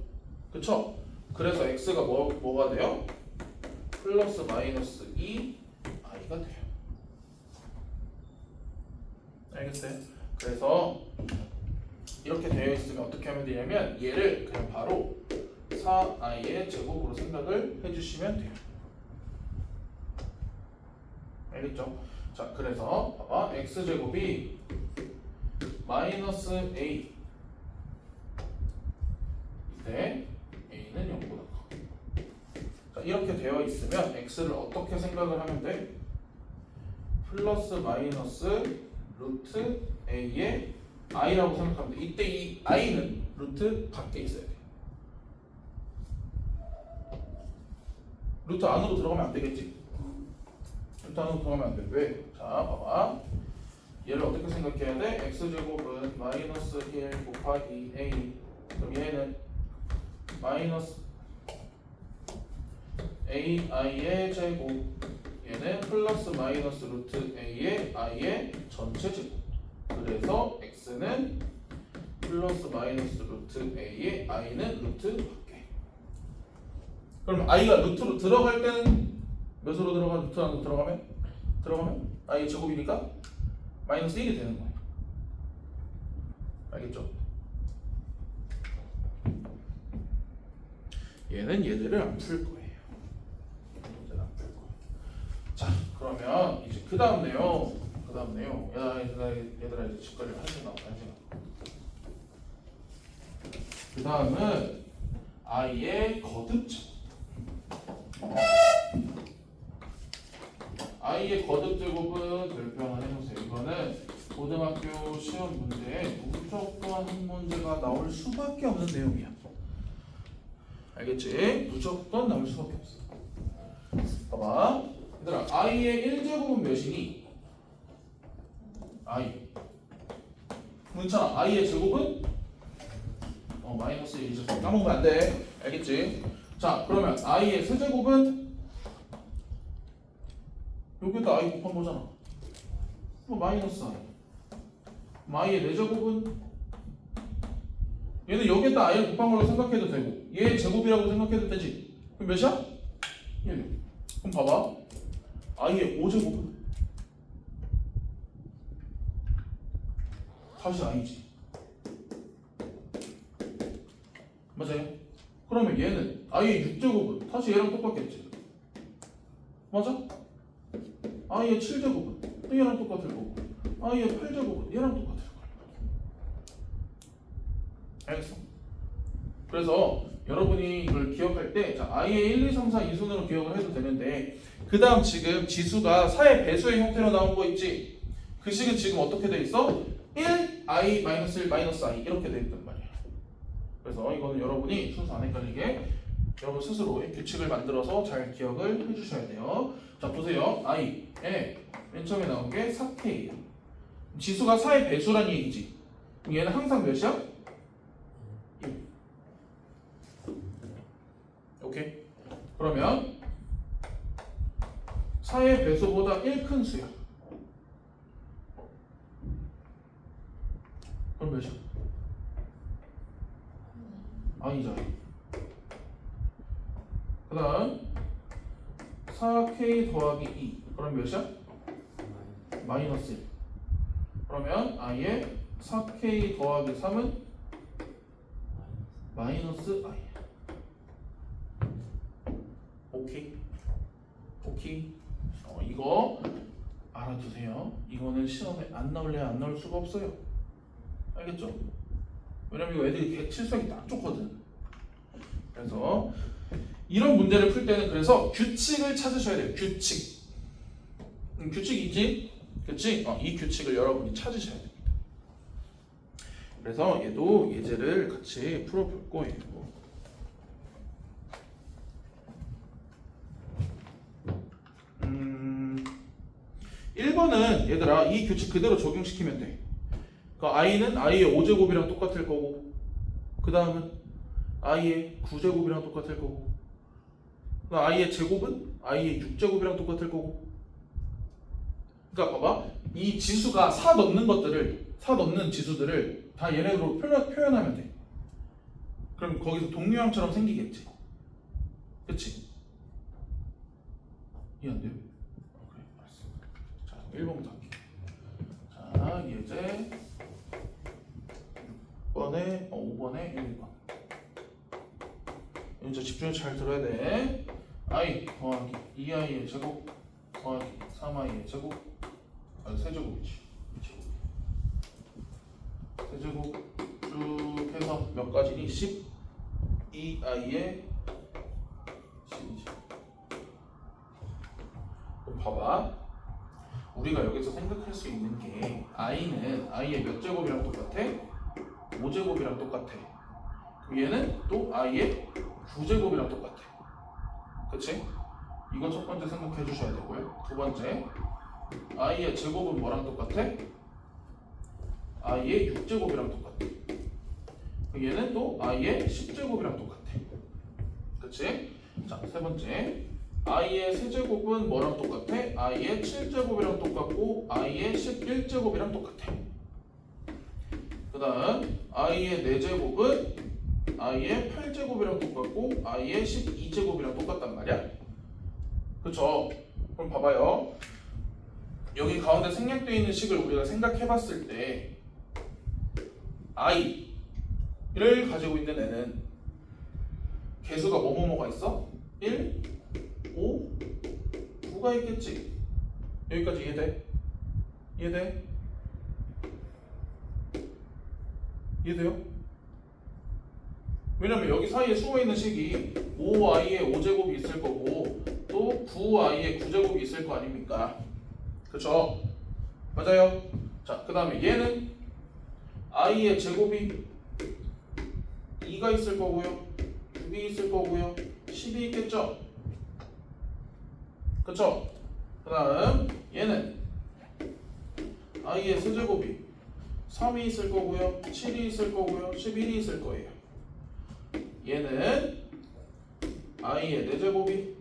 그쵸? 그래서 x가 뭐가 돼요? 플러스 마이너스 2i i가 돼요. 알겠어요? 그래서 이렇게 되어 있으면 어떻게 하면 되냐면 얘를 그냥 바로 4i의 제곱으로 생각을 해주시면 돼요. 알겠죠? 자, 그래서 봐봐. x제곱이 마이너스 a 이때 a는 0보다 커. 자, 이렇게 되어 있으면 x를 어떻게 생각을 하면 돼? 플러스 마이너스 루트 a의 i라고 생각하면 돼. 이때 이 i는 루트 밖에 있어야 돼. 루트 안으로 들어가면 안 되겠지? 루트 안으로 들어가면 안 돼. 왜? 자, 봐봐. 얘를 어떻게 생각해야 돼? x제곱은 마이너스 1 곱하기 a. 그럼 얘는 마이너스 ai의 제곱. 얘는 플러스 마이너스 루트 a의 i의 전체 제곱. 그래서 x는 플러스 마이너스 루트 a의 i는 루트 밖에. 그럼 i가 루트로 들어갈 때는 몇으로 들어가? 루트 안으로 들어가면 i의 제곱이니까 마이너스 1이 되는 거예요. 알겠죠? 얘는 얘들을 안 풀 거예요. 얘들을 안 풀 거예요. 자, 그러면 이제 그 다음 내용. 얘들아 이제 직거리를 한시 나와. 그 다음은 i의 거듭제곱. i의 거듭제곱은 별표 하나 해놓으세요. 이거는 고등학교 시험 문제에 무조건 한 문제가 나올 수밖에 없는 내용이야. 알겠지? 무조건 나올 수밖에 없어. 봐봐. 얘들아, i의 1제곱은 몇이니? i. 괜찮아. i의 제곱은 마이너스 1이죠. 까먹으면 안 돼. 알겠지? 자, 그러면 i의 세제곱은 여기다 i 곱한 거잖아. 마이너스 i. i의 4제곱은 얘는 여기다 i를 곱한 걸로 생각해도 되고 얘 제곱이라고 생각해도 되지. 그럼 몇이야? 1. 그럼 봐봐. i의 5제곱은 다시 i지. 맞아요? 그러면 얘는 i의 6제곱은 다시 얘랑 똑같겠지. 맞아? i의 7제곱은 얘랑 똑같을 거고 i의 8제곱은 얘랑 똑같을 거야. 알겠어? 그래서 여러분이 이걸 기억할 때 자, i의 1, 2, 3, 4 이 순으로 기억을 해도 되는데 그 다음 지금 지수가 4의 배수의 형태로 나온 거 있지? 그 식은 지금 어떻게 돼 있어? 1, i, 마이너스 1, 마이너스 i 이렇게 돼 있단 말이야. 그래서 이거는 여러분이 순서 안 헷갈리게 여러분 스스로 규칙을 만들어서 잘 기억을 해주셔야 돼요. 자, 보세요. i에 맨 처음에 나온 게 4k예요. 지수가 4의 배수란 얘기지. 그럼 얘는 항상 몇이야? 1. 오케이? 그러면 4의 배수보다 1 큰 수야. 그럼 몇이야? i죠. 그 다음 4k 더하기 2 그럼 몇이야? 마이너스 1. 그러면 i의 4k 더하기 3은 마이너스 i. 오케이? 오케이? 이거 알아두세요. 이거는 시험에 안 나올래야 안 나올 수가 없어요. 알겠죠? 왜냐면 이거 애들이 칠수하기 딱 좋거든. 그래서 이런 문제를 풀 때는 그래서 규칙을 찾으셔야 돼요. 규칙. 규칙이지? 그치? 이 규칙을 여러분이 찾으셔야 됩니다. 그래서 얘도 예제를 같이 풀어볼 거예요. 1번은 얘들아 이 규칙 그대로 적용시키면 돼. 그러니까 i는 i의 5제곱이랑 똑같을 거고 그 다음은 i의 9제곱이랑 똑같을 거고 i의 제곱은 i의 6제곱이랑 똑같을 거고. 그러니까 봐봐. 이 지수가 4 넘는 것들을 4 넘는 지수들을 다 얘네로 표현하면 돼. 그럼 거기서 동류항처럼 생기겠지. 그치? 이해 안 돼요? 그래, 알았어. 1번부터 할게. 자, 예제 5번에 1번. 이제 집중해서 잘 들어야 돼. i 더하기 2i의 제곱 더하기 3i의 제곱 세제곱이지. 세제곱 쭉 해서 몇 가지니? 12i의 12지. 그럼 봐봐. 우리가 여기서 생각할 수 있는 게 i는 i의 몇 제곱이랑 똑같아? 5제곱이랑 똑같아. 그럼 얘는 또 i의 9제곱이랑 똑같아. 그치? 이거 첫 번째 생각해 주셔야 되고요. 두 번째, i의 제곱은 뭐랑 똑같아? i의 6제곱이랑 똑같아. 그럼 얘는 또 i의 10제곱이랑 똑같아. 그치? 자, 세 번째, i의 세제곱은 뭐랑 똑같아? i의 7제곱이랑 똑같고 i의 11제곱이랑 똑같아. 그 다음 i의 4제곱은 i의 8제곱이랑 똑같고 i의 12제곱이랑 똑같단 말이야. 그쵸? 그럼 봐봐요. 여기 가운데 생략되어 있는 식을 우리가 생각해 봤을 때 i를 가지고 있는 애는 개수가 뭐뭐뭐가 있어? 1, 5, 9가 있겠지. 여기까지 이해돼? 이해돼? 이해돼요? 왜냐면 여기 사이에 숨어있는 식이 5i의 5제곱이 있을 거고 또 9i의 9제곱이 있을 거 아닙니까? 그쵸? 맞아요? 자, 그 다음에 얘는 i의 제곱이 2가 있을 거고요 6이 있을 거고요 10이 있겠죠? 그쵸? 그 다음 얘는 i의 세제곱이 3이 있을 거고요 7이 있을 거고요 11이 있을 거예요. 얘는 i의 4제곱이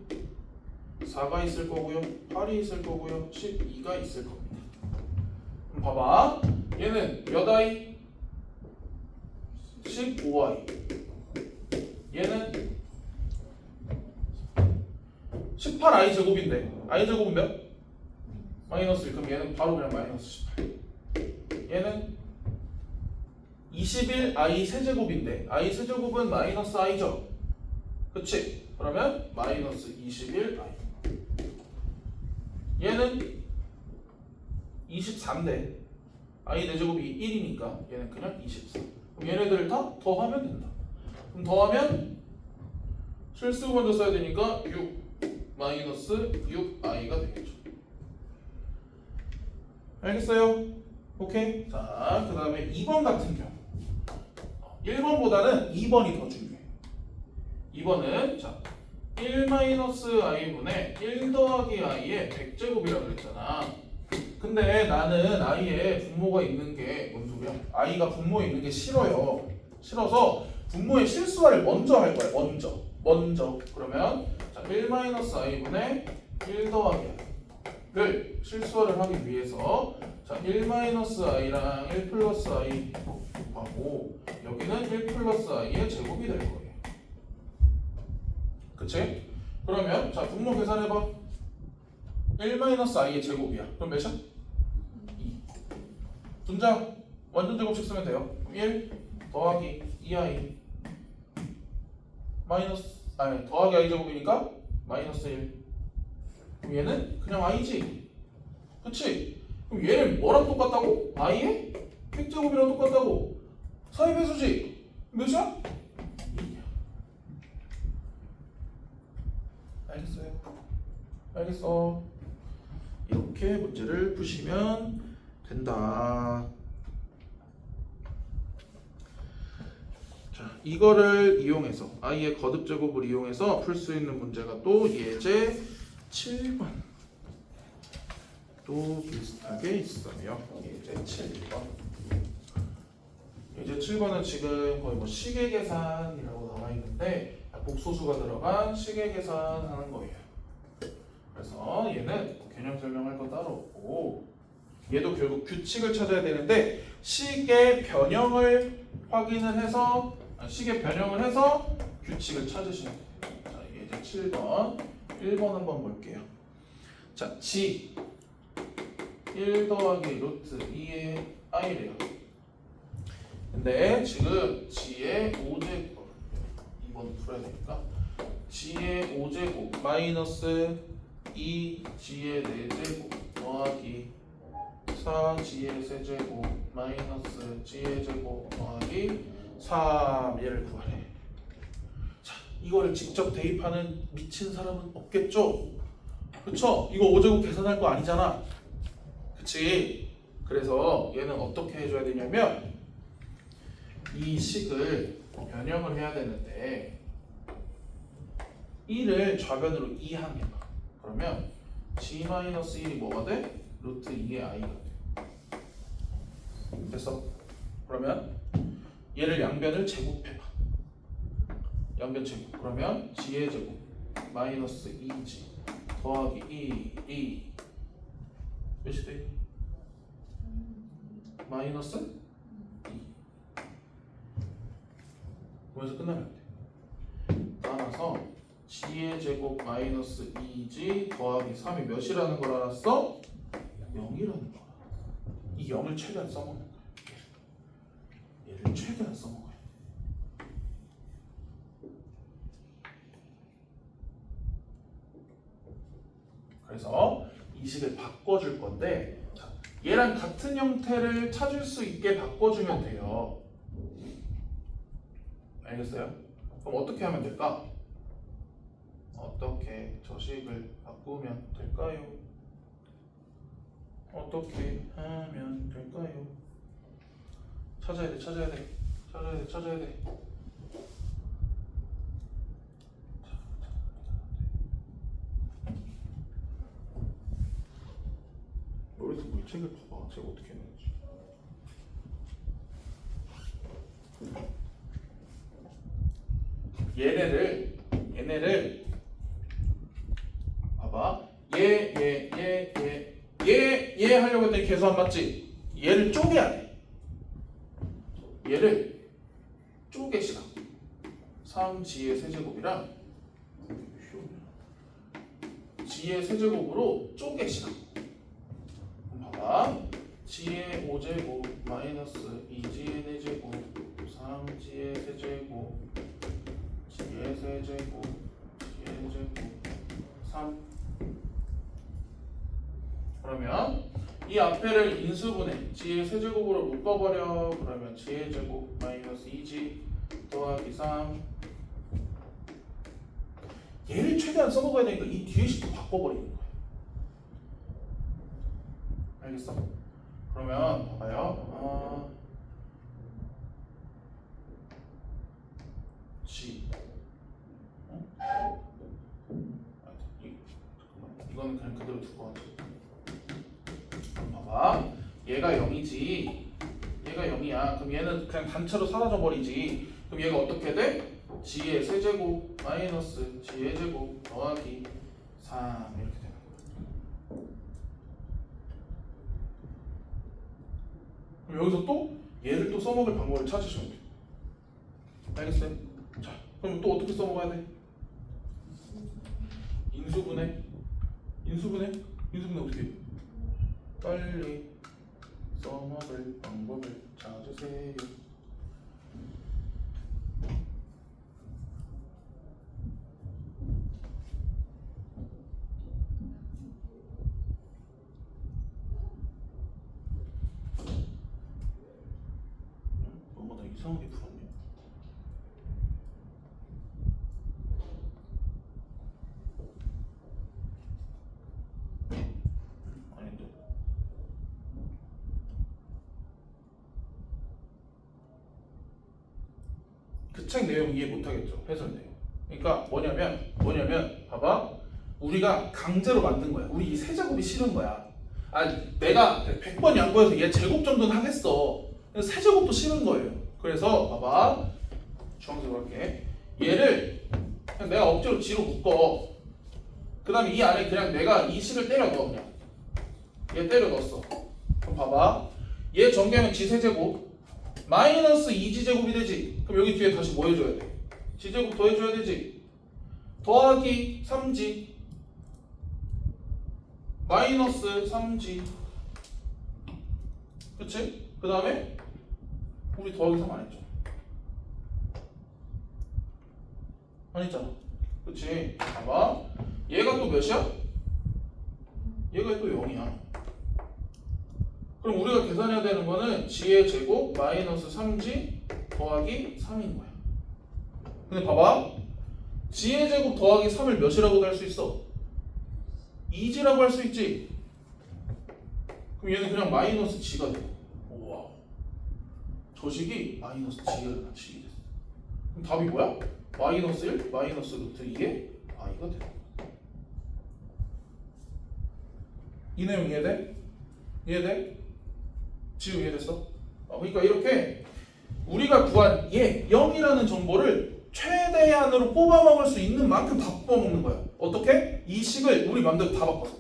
4가 있을 거고요 8이 있을 거고요 12가 있을 겁니다. 그럼 봐봐. 얘는 몇 i? 15i. 얘는 18i 제곱인데 i 제곱은 몇? 마이너스 1. 그럼 얘는 바로 그냥 마이너스 18. 얘는 21i 세제곱인데 i 세제곱은 마이너스 i죠. 그치? 그러면 마이너스 21i. 얘는 23인데 i 4제곱이 1이니까 얘는 그냥 24. 그럼 얘네들을 다 더하면 된다. 그럼 더하면 실수 먼저 써야 되니까 6 마이너스 6i가 되겠죠. 알겠어요? 오케이? 자, 그 다음에 2번 같은 경우 1번보다는 2번이 더 중요해. 2번은 자 1-i분의 1 더하기 i의 100제곱이라고 그랬잖아. 근데 나는 i의 분모가 있는 게 뭔 소리야? i가 분모에 있는 게 싫어요. 싫어서 분모의 실수화를 먼저 할 거야. 먼저. 그러면 자 1-i분의 1 더하기 i를 실수화를 하기 위해서 자 1-i랑 1 플러스 i 곱하고 여기는 1 플러스 i의 제곱이 될 거예요. 그치? 그러면 자 분모 계산해봐. 1-i의 제곱이야. 그럼 몇이야? 2. 분자 완전 제곱식 쓰면 돼요. 1 더하기 2i 더하기 i 제곱이니까 마이너스 1. 그럼 얘는 그냥 i지. 그치? 그럼 얘는 뭐랑 똑같다고? i의 100제곱이랑 똑같다고. 사이 배수지. 몇이야? 2야. 알겠어. 이렇게 문제를 푸시면 된다. 자, 이거를 이용해서 i의 거듭 제곱을 이용해서 풀 수 있는 문제가 또 예제 7번 또 비슷하게 있어요. 예제 7번. 예제 7번은 지금 거의 뭐 시계 계산이라고 나와 있는데 복소수가 들어간 시계 계산하는 거예요. 그래서 얘는 개념 설명할 거 따로 없고 얘도 결국 규칙을 찾아야 되는데 식의 변형을 확인을 해서 식의 변형을 해서 규칙을 찾으시면 돼요. 자, 예제 7번 1번 한번 볼게요. 자, 지 1 더하기 루트 2의 i래요. 근데 지금 g의 5제곱 2번 풀어야 되니까 g의 5제곱 마이너스 2g의 4제곱 더하기 4g의 세제곱 마이너스 g의 제곱 더하기 3 얘를 구하래. 자, 이거를 직접 대입하는 미친 사람은 없겠죠? 그쵸? 이거 5제곱 계산할 거 아니잖아. 그치? 그래서 얘는 어떻게 해줘야 되냐면 이 식을 변형을 해야 되는데 1을 좌변으로 이항해봐. 그러면 g-1이 뭐가 돼? 루트 2의 i가 돼. 됐어? 그러면 얘를 양변을 제곱해봐. 양변 제곱. 그러면 g의 제곱 마이너스 2g 더하기 2 몇이 돼? 마이너스 2. 그러면서 끝나면 안 돼. 따라서 g의 제곱 마이너스 2g 더하기 3이 몇이라는 걸 알았어? 0이라는 거야. 이 0을 최대한 써먹는 거야. 얘를 최대한 써먹어야 돼. 그래서 이 식을 바꿔줄 건데 얘랑 같은 형태를 찾을 수 있게 바꿔주면 돼요. 알겠어요? 그럼 어떻게 하면 될까? 어떻게 저 식을 바꾸면 될까요? 어떻게 하면 될까요? 찾아야 돼. 여기서 뭐 책을 봐봐. 제가 어떻게 했는지. 얘네를 봐봐. 얘 하려고 했더니 계수 안 맞지? 얘를 쪼개야 돼. 얘를 쪼개시라. 3g의 세제곱이랑 g의 세제곱으로 쪼개시라. 봐봐. g의 5제곱 마이너스 2g의 4제곱 3g의 세제곱 g의 세제곱 g의 제곱 3. 그러면 이 앞에를 인수분해 g의 세제곱으로 묶어버려. 그러면 g의 제곱 마이너스 2g 더하기 3. 얘를 최대한 써먹어야 되니까 이 뒤에 식도 바꿔버리는 거야. 알겠어? 그러면 봐봐요. g 이거는 그냥 그대로 두고 하자. 봐봐. 얘가 0이지. 얘가 0이야. 그럼 얘는 그냥 단체로 사라져 버리지. 그럼 얘가 어떻게 돼? g의 세제곱 마이너스 g의 제곱 더하기 3 이렇게 되는 거야. 그럼 여기서 또 얘를 또 써먹을 방법을 찾으시면 돼. 알겠어요? 자, 그럼 또 어떻게 써먹어야 돼? 인수분해 어떻게 해? 빨리 써먹을 방법을 찾으세요. 뭐나 이상하게 풀었네. 아닌데. 그 책 내용 이해 못하겠죠? 해설 내용. 그러니까 뭐냐면 봐봐. 우리가 강제로 만든 거야. 우리 이 세제곱이 싫은 거야. 내가 100번 양보해서 얘 제곱 정도는 하겠어. 세제곱도 싫은 거예요. 그래서 봐봐. 주황색으로 할게. 얘를 그냥 내가 억지로 G로 묶어. 그 다음에 이 안에 그냥 내가 이 식을 때려 넣어. 그냥 얘 때려 넣었어. 그럼 봐봐. 얘 전개하면 G 세제곱 마이너스 2G 제곱이 되지. 그럼 여기 뒤에 다시 뭐 해줘야 돼? G 제곱 더해줘야 되지. 더하기 3G 마이너스 3G 그치? 그 다음에 우리 더하기 3 안 했죠? 안 했잖아. 그치? 봐봐. 얘가 또 몇이야? 얘가 또 0이야. 그럼 우리가 계산해야 되는 거는 g의 제곱 마이너스 3g 더하기 3인 거야. 근데 봐봐. g의 제곱 더하기 3을 몇이라고도 할 수 있어? 2g라고 할 수 있지? 그럼 얘는 그냥 마이너스 g가 돼. 우와. 저식이 마이너스 g가 됐어. 그럼 답이 뭐야? 마이너스 1, 마이너스 루트 2의 i가 돼. 이 내용 이해돼? 이해돼? 지금 이해됐어? 그러니까 이렇게 우리가 구한 얘 0이라는 정보를 최대한으로 뽑아먹을 수 있는 만큼 다 뽑아먹는 거야. 어떻게? 이 식을 우리 맘대로 다 바꿔서.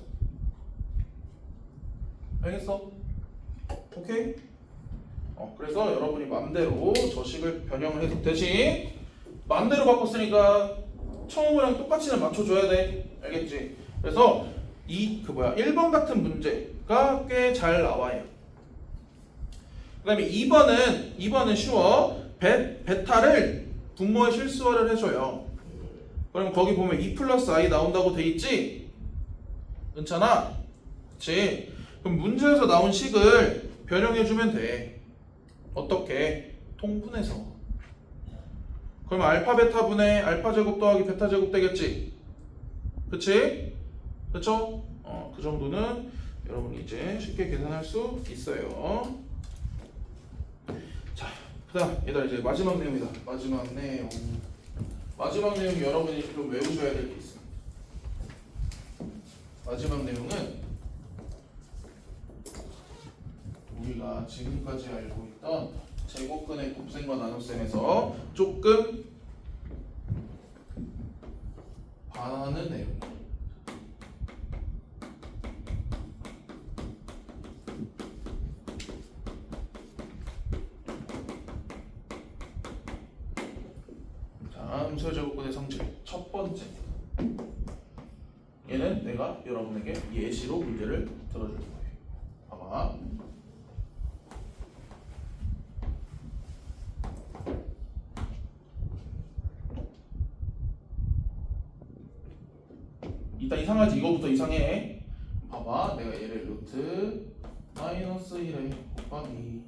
알겠어? 오케이? 그래서 여러분이 맘대로 저 식을 변형을 해서 대신 맘대로 바꿨으니까 처음이랑 똑같이는 맞춰줘야 돼. 알겠지? 그래서 1번 같은 문제가 꽤 잘 나와요. 그 다음에 2번은 쉬워. 베타를 분모의 실수화를 해줘요. 그럼 거기 보면 2 플러스 i 나온다고 돼 있지? 괜찮아? 그치? 그럼 문제에서 나온 식을 변형해주면 돼. 어떻게? 통분해서. 그럼 알파 베타 분의 알파 제곱 더하기 베타 제곱 되겠지? 그치? 그쵸? 그 정도는 여러분이 이제 쉽게 계산할 수 있어요. 자, 그 다음 얘들아 이제 마지막 내용이다. 마지막 내용 여러분이 좀 외우셔야 될 게 있습니다. 마지막 내용은 우리가 지금까지 알고 있던 제곱근의 곱셈과 나눗셈에서 조금 반하는 내용이에요. 함수의 제곱근의 성질 첫 번째. 얘는 내가 여러분에게 예시로 문제를 들어줄 거예요. 봐봐. 일단 이상하지? 이거부터 이상해. 봐봐. 내가 얘를 루트 마이너스 1에 곱하기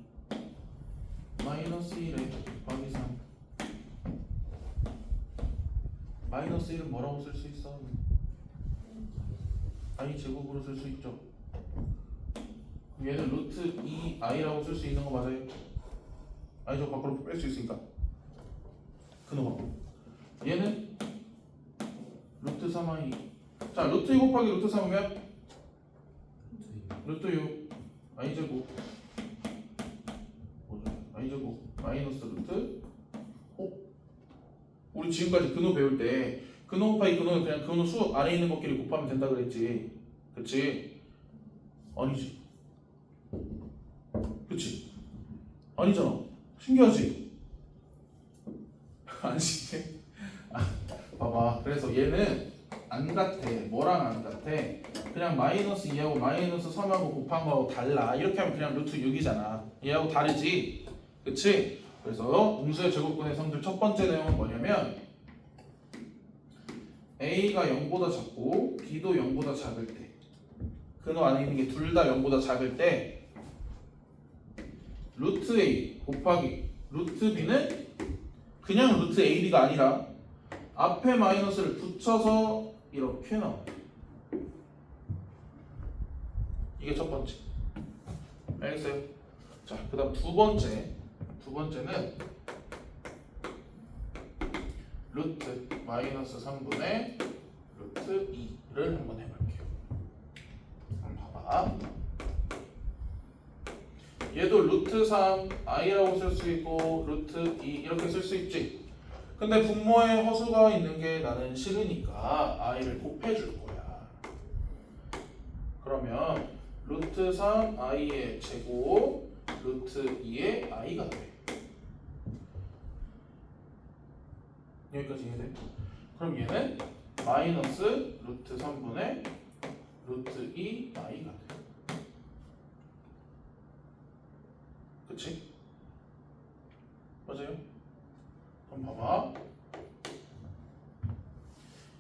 마이너스 1에 곱하기 3 마이너스 1은 뭐라고 쓸 수 있어? i 제곱으로 쓸 수 있죠. 얘는 루트 2i라고 쓸 수 있는 거 맞아요? i 제곱 밖으로 뺄 수 있으니까 그놈아. 얘는 루트 3i. 자, 루트 2 곱하기 루트 3이면 루트 6 i 제곱 뭐죠? i 제곱 마이너스 루트 우리 지금까지 근호 배울 때 근호 곱하기 근호는 그냥 근호 수 안에 있는 것끼리 곱하면 된다 그랬지. 그치? 아니지. 그치? 아니잖아. 신기하지? 아니지? 봐봐. 그래서 얘는 안 같아. 뭐랑 안 같아? 그냥 마이너스 2하고 마이너스 3하고 곱한 거하고 달라. 이렇게 하면 그냥 루트 6이잖아. 얘하고 다르지? 그치? 그래서 음수의 제곱근의 성질 첫 번째 내용은 뭐냐면 A가 0보다 작고 B도 0보다 작을 때 근호 안에 있는 게 둘 다 0보다 작을 때 루트 A 곱하기 루트 B는 그냥 루트 AB가 아니라 앞에 마이너스를 붙여서 이렇게 나와요. 이게 첫 번째. 알겠어요? 자, 그 다음 두 번째는 루트 마이너스 3분의 루트 2를 한번 해볼게요. 한번 봐봐. 얘도 루트 3 i라고 쓸 수 있고 루트 2 이렇게 쓸 수 있지. 근데 분모에 허수가 있는 게 나는 싫으니까 i를 곱해줄 거야. 그러면 루트 3 i의 제곱 루트 2의 i가 돼. 여기까지 이해돼? 그럼 얘는 마이너스 루트 3분의 루트 2 i가 돼. 그치? 맞아요? 그럼 봐봐.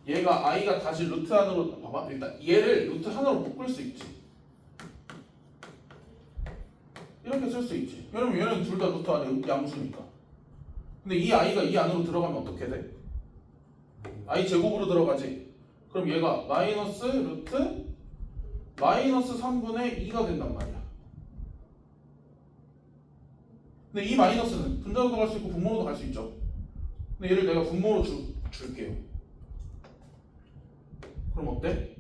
얘가 i가 다시 루트 안으로 봐봐. 일단 얘를 루트 하나로 묶을 수 있지. 이렇게 쓸 수 있지. 왜냐면 얘는 둘 다 루트 안에 양수니까. 근데 이 i가 이 안으로 들어가면 어떻게 돼? i 제곱으로 들어가지. 그럼 얘가 마이너스 루트 마이너스 3분의 2가 된단 말이야. 근데 이 마이너스는 분자로도 갈 수 있고 분모로도 갈 수 있죠. 근데 얘를 내가 분모로 줄게요. 그럼 어때?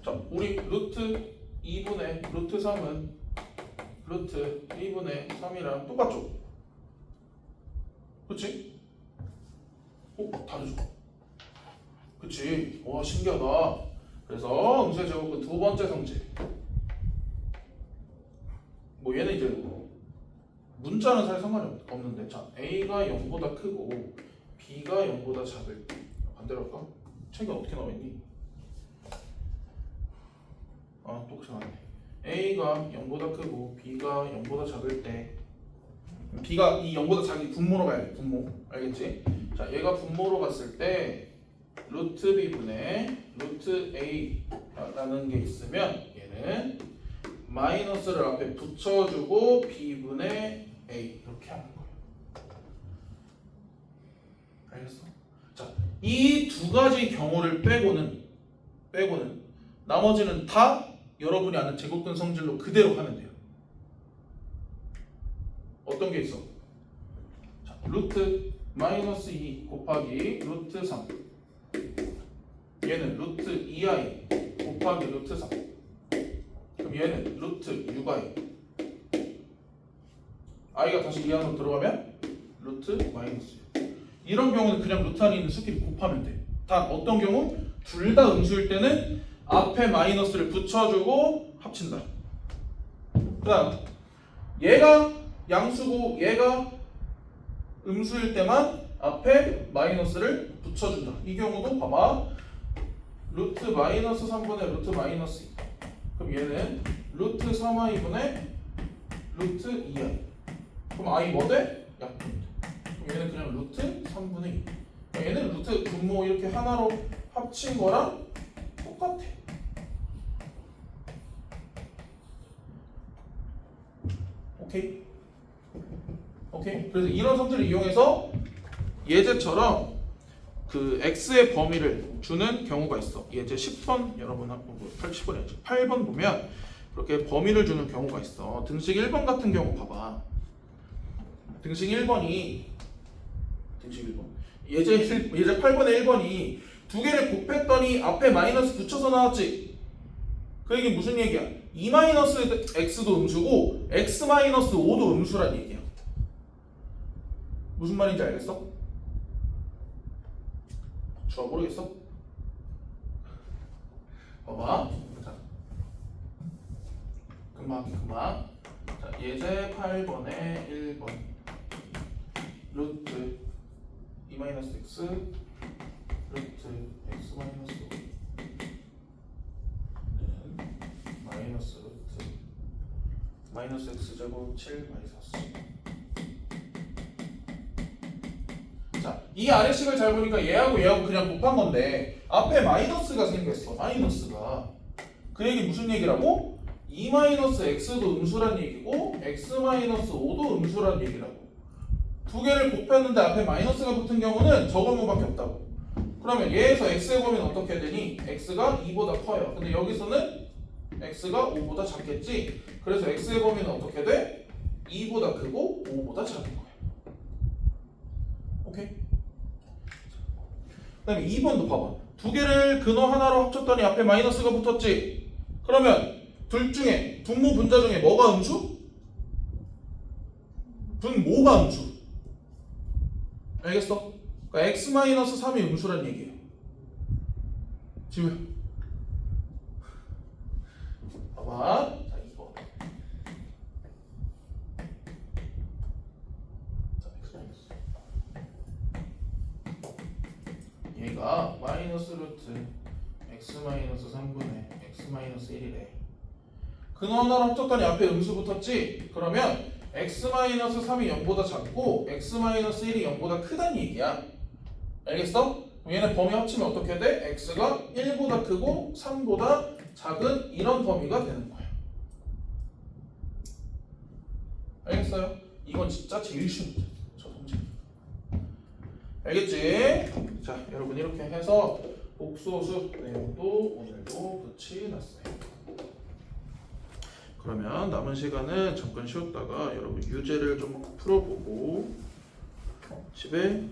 자, 우리 루트 2분의 루트 3은 루트 2분의 3이랑 똑같죠? 그치? 다르죠? 그치? 와, 신기하다. 그래서 음수의 제곱은 두 번째 성질. 뭐 얘는 이제 문자는 사실 상관이 없는데, 자, A가 0보다 크고 B가 0보다 작을 때 반대로 할까? 책이 어떻게 나와있니? 아, 똑같이 나왔네. A가 0보다 크고 B가 0보다 작을 때 B가 이 0보다 작이 분모로 가야 돼. 분모. 알겠지? 자, 얘가 분모로 갔을 때 루트 B분의 루트 A라는 게 있으면 얘는 마이너스를 앞에 붙여주고 B분의 A 이렇게 하는 거예요. 알겠어? 자, 이 두 가지 경우를 빼고는 나머지는 다 여러분이 아는 제곱근 성질로 그대로 하면 돼요. 어떤 게 있어? 자, 루트 마이너스 2 곱하기 루트 3. 얘는 루트 2i 곱하기 루트 3. 그럼 얘는 루트 6i. i가 다시 이 안으로 들어가면 루트 마이너스 6. 이런 경우는 그냥 루트 안에 있는 수끼리 곱하면 돼. 단 어떤 경우? 둘 다 음수일 때는 앞에 마이너스를 붙여주고 합친다. 그 다음 얘가 양수고 얘가 음수일 때만 앞에 마이너스를 붙여준다. 이 경우도 봐봐. 루트 마이너스 3분의 루트 마이너스 2. 그럼 얘는 루트 3i분의 루트 2i. 그럼 i 뭐 돼? 약분돼. 그럼 얘는 그냥 루트 3분의 2. 그러니까 얘는 루트 분모 이렇게 하나로 합친 거랑 똑같아. 오케이? 오케이? 그래서 이런 성질을 이용해서 예제처럼 그 x의 범위를 주는 경우가 있어. 예제 10번 여러분 80번이었죠. 8번 보면 그렇게 범위를 주는 경우가 있어. 등식 1번 같은 경우 봐봐. 등식 1번이 등식 1번 예제 8번의 1번이 두 개를 곱했더니 앞에 마이너스 붙여서 나왔지. 그 얘기 무슨 얘기야? 2 마이너스 x도 음수고 x 마이너스 5도 음수란 얘기야. 무슨 말인지 알겠어? 좋아, 모르겠어? 봐봐. 자, 금방. 자, 예제 8번에 1번 루트 2-x 루트 x 마이너스 5는 마이너스 루트 마이너스 x 제곱 7 마이너스. 자, 이 아래식을 잘 보니까 얘하고 얘하고 그냥 곱한 건데 앞에 마이너스가 생겼어. 마이너스가. 그 얘기 무슨 얘기라고? 2-x도 음수란 얘기고 x-5도 음수란 얘기라고. 두 개를 곱했는데 앞에 마이너스가 붙은 경우는 저 범위밖에 없다고. 그러면 얘에서 x의 범위는 어떻게 되니? x가 2보다 커요. 근데 여기서는 x가 5보다 작겠지? 그래서 x의 범위는 어떻게 돼? 2보다 크고 5보다 작은 거야. 오케이? 그 다음에 2번도 봐봐. 두 개를 근호 하나로 합쳤더니 앞에 마이너스가 붙었지? 그러면 둘 중에 분모 분자 중에 뭐가 음수? 분모가 음수. 알겠어? 그러니까 x-3이 음수란 얘기예요. 지금 봐봐. 자, 2번. 자, x-. 얘가 마이너스 루트 x-3분의 x-1이래. 근원 하나로 합쳤더니 앞에 음수 붙었지? 그러면 x-3이 0보다 작고 x-1이 0보다 크다는 얘기야. 알겠어? 얘네 범위 합치면 어떻게 돼? x가 1보다 크고 3보다 작은 이런 범위가 되는 거야. 알겠어요? 이건 진짜 제일 쉬운 문제야. 저 문제. 알겠지? 자, 여러분 이렇게 해서 복소수 내용도 오늘도 끝이 났어요. 그러면 남은 시간은 잠깐 쉬었다가 여러분 유제를 좀 풀어보고 집에